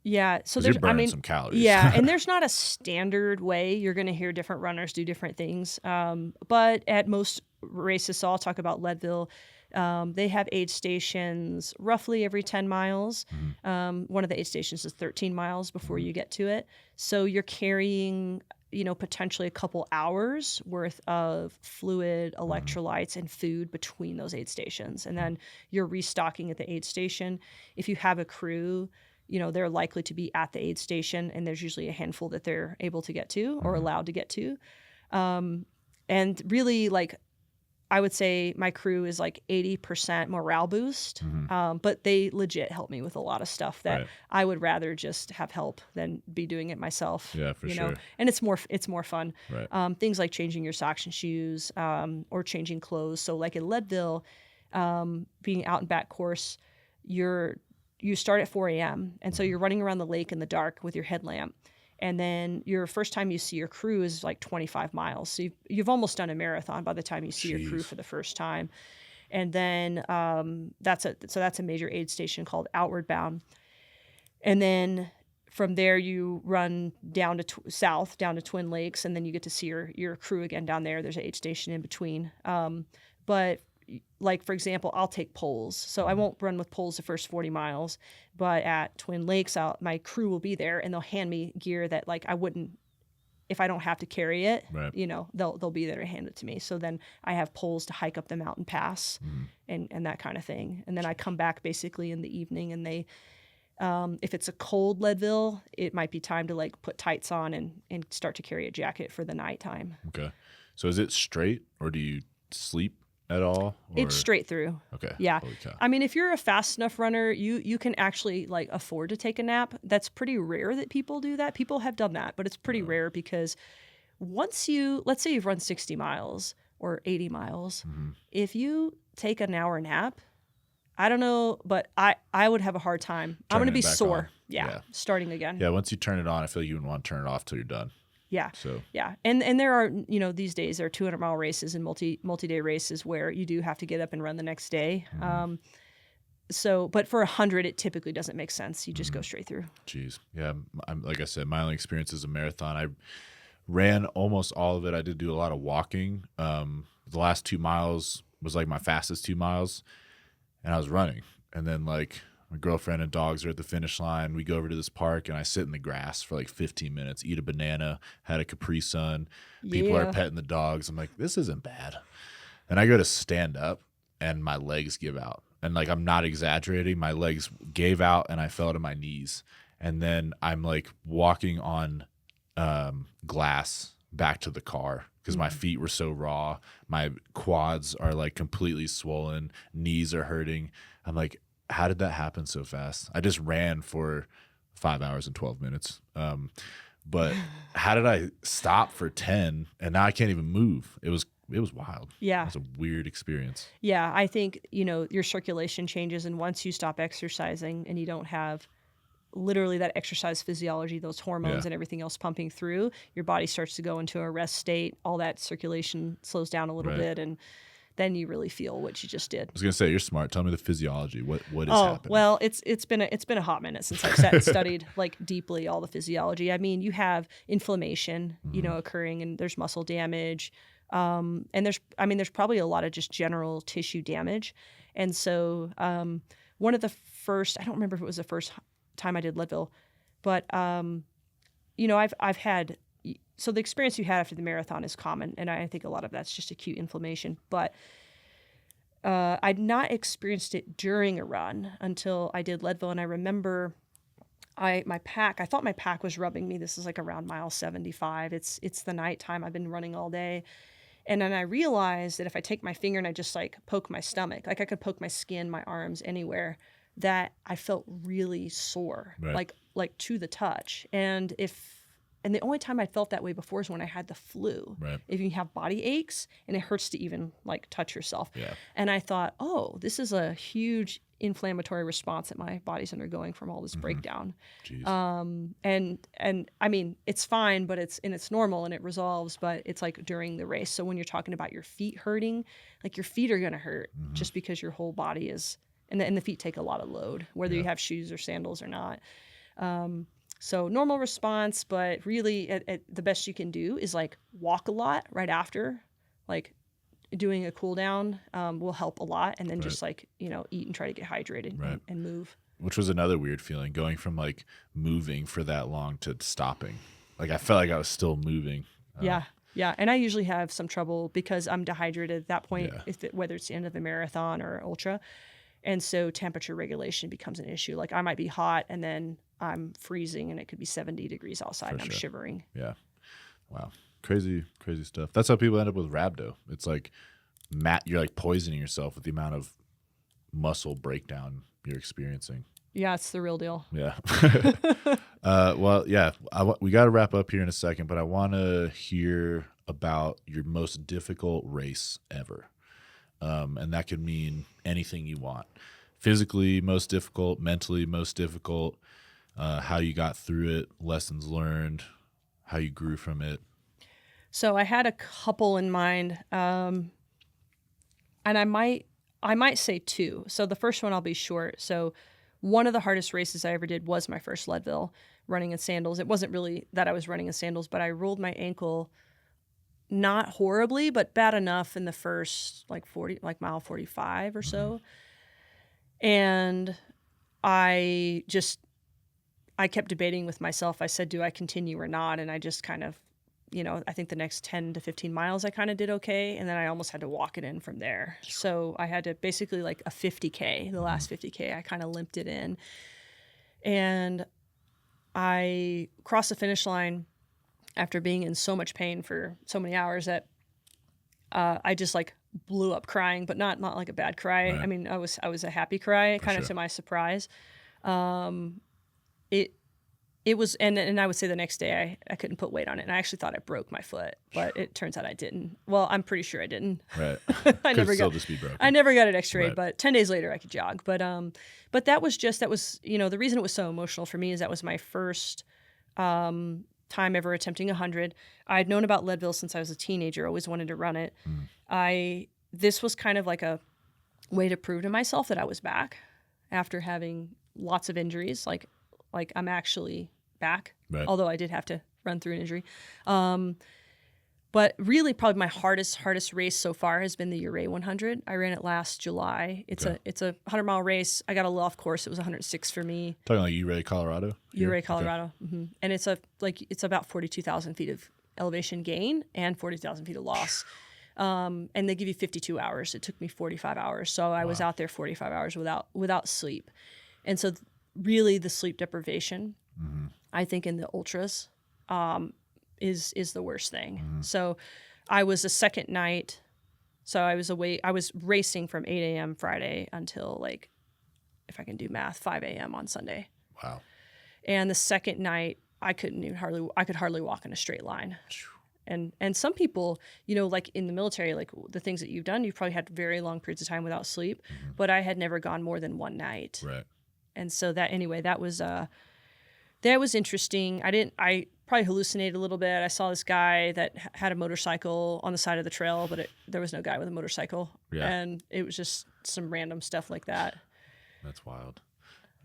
Yeah, so 'Cause there's you're burning some calories. Yeah, and there's not a standard way. You're going to hear different runners do different things. But at most races, so I'll talk about Leadville. They have aid stations roughly every 10 miles. One of the aid stations is 13 miles before you get to it. So you're carrying, potentially a couple hours worth of fluid, electrolytes, and food between those aid stations. And then you're restocking at the aid station. If you have a crew, they're likely to be at the aid station, and there's usually a handful that they're able to get to or allowed to get to. And really, like, I would say my crew is like 80% morale boost, but they legit help me with a lot of stuff that Right. I would rather just have help than be doing it myself. Yeah, for sure. And it's more fun. Right. Things like changing your socks and shoes, or changing clothes. So like in Leadville, being out and back course, you start at 4 a.m. And so you're running around the lake in the dark with your headlamp. And then your first time you see your crew is like 25 miles. So you've almost done a marathon by the time you see your crew for the first time. And then that's a major aid station called Outward Bound. And then from there you run down to south down to Twin Lakes, and then you get to see your crew again down there. There's an aid station in between. But like, for example, I'll take poles. So I won't run with poles the first 40 miles, but at Twin Lakes, my crew will be there, and they'll hand me gear that, like, I wouldn't, if I don't have to carry it, Right. They'll be there to hand it to me. So then I have poles to hike up the mountain pass and that kind of thing. And then I come back basically in the evening, and they, if it's a cold Leadville, it might be time to like put tights on and start to carry a jacket for the nighttime. Okay. So is it straight, or do you sleep at all? Or? It's straight through. Okay. Yeah. Holy cow. I mean, if you're a fast enough runner, you can actually like afford to take a nap. That's pretty rare that people do that. People have done that, but it's pretty rare because let's say you've run 60 miles or 80 miles, if you take an hour nap, I don't know, but I would have a hard time. I'm going to Turning be it back sore. on. Yeah. Starting again. Yeah. Once you turn it on, I feel like you wouldn't want to turn it off till you're done. Yeah. So Yeah. And there are, these days there are 200-mile races and multi-day races where you do have to get up and run the next day. But for 100, it typically doesn't make sense. You just go straight through. Jeez. Yeah. Like I said, my only experience is a marathon. I ran almost all of it. I did do a lot of walking. The last 2 miles was like my fastest 2 miles, and I was running. And then like my girlfriend and dogs are at the finish line. We go over to this park, and I sit in the grass for like 15 minutes, eat a banana, had a Capri Sun. People are Yeah. petting the dogs. I'm like, this isn't bad. And I go to stand up, and my legs give out. And like, I'm not exaggerating. My legs gave out, and I fell to my knees. And then I'm like walking on glass back to the car because my feet were so raw. My quads are like completely swollen. Knees are hurting. I'm like, how did that happen so fast? I just ran for 5 hours and 12 minutes. But how did I stop for 10 and now I can't even move? It was wild. Yeah. It was a weird experience. Yeah. I think, your circulation changes. And once you stop exercising and you don't have literally that exercise physiology, those hormones Yeah. and everything else pumping through, your body starts to go into a rest state. All that circulation slows down a little Right. bit, and then you really feel what you just did. I was gonna say, you're smart. Tell me the physiology. What is happening? Well, it's been a hot minute since I've sat and studied like deeply all the physiology. I mean, you have inflammation, occurring, and there's muscle damage, and there's probably a lot of just general tissue damage, and so one of the first, I don't remember if it was the first time I did Leadville, but I've had. So the experience you had after the marathon is common, and I think a lot of that's just acute inflammation. But I'd not experienced it during a run until I did Leadville, and I remember I thought my pack was rubbing me. This is like around mile 75. It's the nighttime. I've been running all day. And then I realized that if I take my finger and I just like poke my stomach, like I could poke my skin, my arms, anywhere, that I felt really sore, Right. like to the touch. And if and the only time I felt that way before is when I had the flu. Right. If you have body aches and it hurts to even like touch yourself. Yeah. And I thought, oh, this is a huge inflammatory response that my body's undergoing from all this breakdown. Jeez. And I mean, it's fine, but it's normal and it resolves, but it's like during the race. So when you're talking about your feet hurting, like your feet are going to hurt just because your whole body is, and the feet take a lot of load, whether you have shoes or sandals or not. So normal response, but really the best you can do is like walk a lot right after, like doing a cool down will help a lot. And then just like, eat and try to get hydrated and move. Which was another weird feeling, going from like moving for that long to stopping. Like I felt like I was still moving. Yeah. And I usually have some trouble because I'm dehydrated at that point, whether it's the end of a marathon or ultra. And so temperature regulation becomes an issue. Like I might be hot and then I'm freezing and it could be 70 degrees outside and I'm shivering. Yeah. Wow. Crazy stuff. That's how people end up with rhabdo. It's like you're like poisoning yourself with the amount of muscle breakdown you're experiencing. Yeah, it's the real deal. Yeah. Well, yeah, we got to wrap up here in a second, but I want to hear about your most difficult race ever. And that could mean anything you want. Physically most difficult, mentally most difficult, how you got through it, lessons learned, how you grew from it. So I had a couple in mind, and I might say two. So the first one I'll be short. So one of the hardest races I ever did was my first Leadville, running in sandals. It wasn't really that I was running in sandals, but I rolled my ankle not horribly, but bad enough in the first mile 45 or so. And I kept debating with myself. I said, do I continue or not? And I just kind of, I think the next 10 to 15 miles I kind of did okay. And then I almost had to walk it in from there. So I had to basically like a 50K, the last 50K, I kind of limped it in. And I crossed the finish line after being in so much pain for so many hours that I just like blew up crying, but not like a bad cry. Right. I mean, I was a happy cry, kind of to my surprise. It was, and I would say the next day I couldn't put weight on it, and I actually thought I broke my foot, but it turns out I didn't. Well, I'm pretty sure I didn't. Right. I never got it X-rayed, Right. but 10 days later I could jog. But that was the reason it was so emotional for me is that was my first time ever attempting 100. I had known about Leadville since I was a teenager, always wanted to run it. This was kind of like a way to prove to myself that I was back after having lots of injuries. Like I'm actually back, although I did have to run through an injury. But really probably my hardest race so far has been the Ouray 100. I ran it last July. It's a 100-mile race. I got a little off course. It was 106 for me. Talking like Ouray, Colorado? Ouray, Colorado. Okay. Mm-hmm. And it's about 42,000 feet of elevation gain and 40,000 feet of loss. And they give you 52 hours. It took me 45 hours. So I was out there 45 hours without sleep. And so really the sleep deprivation, I think in the ultras, is the worst thing. So I was the second night. So I was racing from 8 a.m. Friday until like, if I can do math, 5 a.m. on Sunday. Wow. And the second night I could hardly walk in a straight line. And some people, like in the military, like the things that you've done, you've probably had very long periods of time without sleep, but I had never gone more than one night. Right. And so that was interesting. I probably hallucinated a little bit. I saw this guy that had a motorcycle on the side of the trail, but there was no guy with a motorcycle. Yeah. And it was just some random stuff like that. That's wild.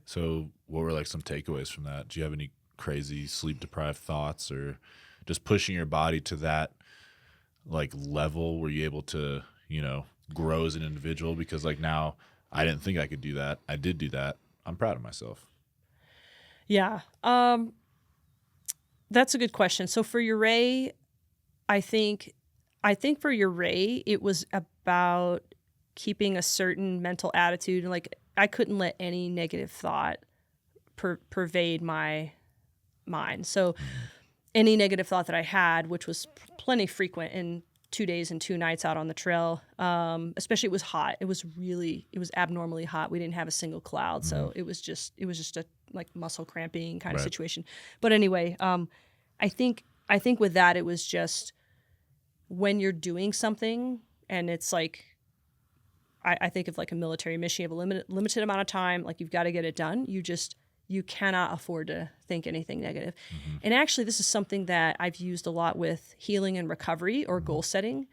So what were like some takeaways from that? Do you have any crazy sleep deprived thoughts, or just pushing your body to that like level? Were you able to, grow as an individual? Because like now I didn't think I could do that. I did do that. I'm proud of myself. Yeah. That's a good question. So for Ouray, I think for Ouray, it was about keeping a certain mental attitude. And like, I couldn't let any negative thought pervade my mind. So any negative thought that I had, which was plenty frequent in 2 days and 2 nights out on the trail, especially it was hot. It was abnormally hot. We didn't have a single cloud. So it was just a like muscle cramping kind of situation. But anyway, I think with that, it was just when you're doing something and it's like, I think of like a military mission, you have a limited amount of time, like you've got to get it done. You cannot afford to think anything negative. Mm-hmm. And actually, this is something that I've used a lot with healing and recovery or goal setting,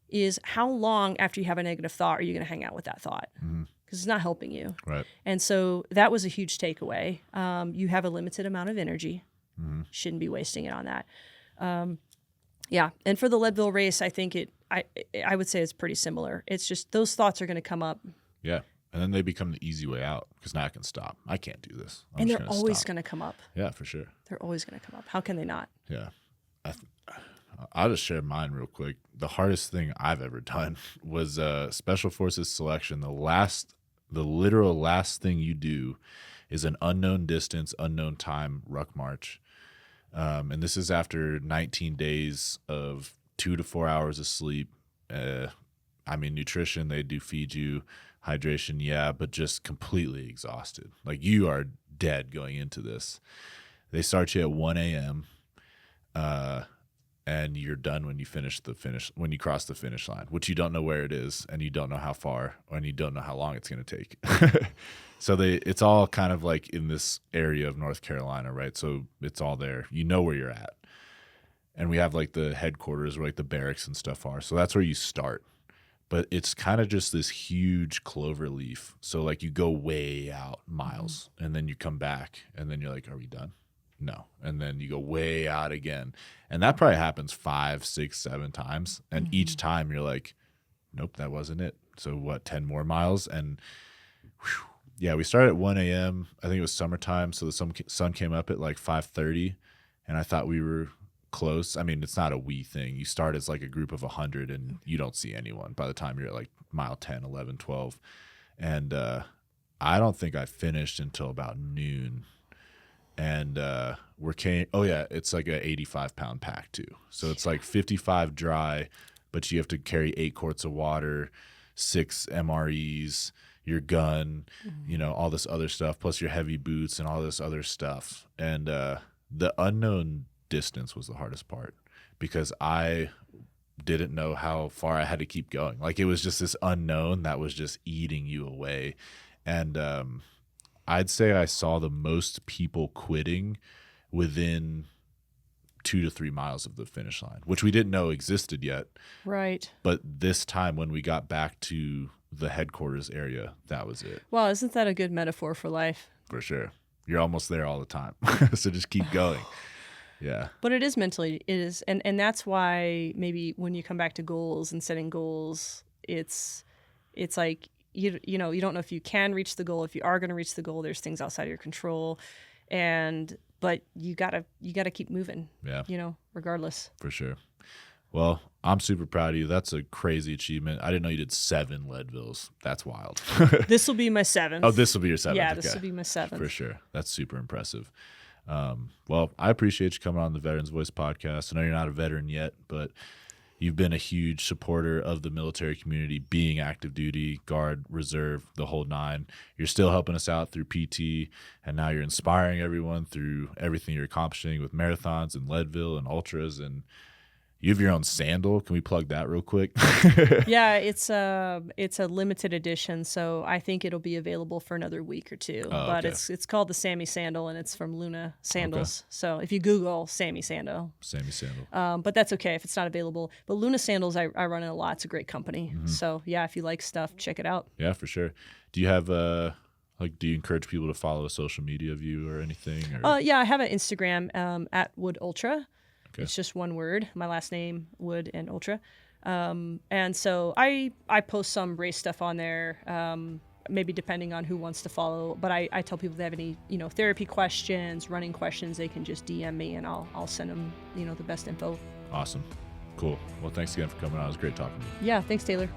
is how long after you have a negative thought are you going to hang out with that thought? Because it's not helping you. Right. And so that was a huge takeaway. You have a limited amount of energy. Shouldn't be wasting it on that. Yeah. And for the Leadville race, I think I would say it's pretty similar. It's just those thoughts are going to come up. Yeah. And then they become the easy way out because now I can stop. I can't do this. And they're always going to come up. Yeah, for sure. They're always going to come up. How can they not? Yeah. I'll just share mine real quick. The hardest thing I've ever done was Special Forces selection. The literal last thing you do is an unknown distance, unknown time ruck march. And this is after 19 days of 2 to 4 hours of sleep. Nutrition, they do feed you, hydration, yeah, but just completely exhausted. Like you are dead going into this. They start you at 1 a.m. And you're done when you when you cross the finish line, which you don't know where it is, and you don't know how far, and you don't know how long it's going to take. So it's all kind of like in this area of North Carolina, right? So it's all there. You know where you're at. And we have like the headquarters where like the barracks and stuff are. So that's where you start. But it's kind of just this huge clover leaf. So like you go way out miles and then you come back and then you're like, are we done? No. And then you go way out again. And that probably happens 5, 6, 7 times. And each time you're like, nope, that wasn't it. So what, 10 more miles? And whew, yeah, we started at 1 a.m. I think it was summertime. So the sun came up at like 5:30. And I thought we were close. I mean, it's not a we thing. You start as like a group of 100 and you don't see anyone by the time you're at like mile 10, 11, 12. And I don't think I finished until about noon. And it's like an 85-pound pack too. So it's like 55 dry, but you have to carry 8 quarts of water, 6 MREs, your gun, all this other stuff, plus your heavy boots and all this other stuff. And the unknown distance was the hardest part because I didn't know how far I had to keep going. Like it was just this unknown that was just eating you away. And I'd say I saw the most people quitting within 2 to 3 miles of the finish line, which we didn't know existed yet. Right. But this time when we got back to the headquarters area, that was it. Well, isn't that a good metaphor for life? For sure. You're almost there all the time. So just keep going. Yeah. But it is mentally, and that's why maybe when you come back to goals and setting goals, it's like, you don't know if you can reach the goal. If you are going to reach the goal, there's things outside of your control, but you gotta keep moving. Yeah. Regardless. For sure. Well, I'm super proud of you. That's a crazy achievement. I didn't know you did 7 Leadvilles. That's wild. This will be my 7th. Oh, this will be your 7th. Yeah, this will be my 7th. For sure. That's super impressive. Well, I appreciate you coming on the Veterans Voice podcast. I know you're not a veteran yet, but you've been a huge supporter of the military community, being active duty, Guard, Reserve, the whole 9. You're still helping us out through PT, and now you're inspiring everyone through everything you're accomplishing with marathons and Leadville and ultras, and you have your own sandal. Can we plug that real quick? Yeah, it's a limited edition, so I think it'll be available for another week or 2. But okay. It's called the Sammy Sandal, and it's from Luna Sandals. Okay. So if you Google Sammy Sandal. But that's okay if it's not available. But Luna Sandals, I run it a lot. It's a great company. Mm-hmm. So yeah, if you like stuff, check it out. Yeah, for sure. Do you have do you encourage people to follow a social media of you or anything? Or? Yeah, I have an Instagram at Wood Ultra. Okay. It's just one word, my last name, Wood and Ultra. And so I post some race stuff on there, maybe depending on who wants to follow. But I tell people if they have any, therapy questions, running questions, they can just DM me and I'll send them, the best info. Awesome. Cool. Well, thanks again for coming on. It was great talking to you. Yeah, thanks, Taylor.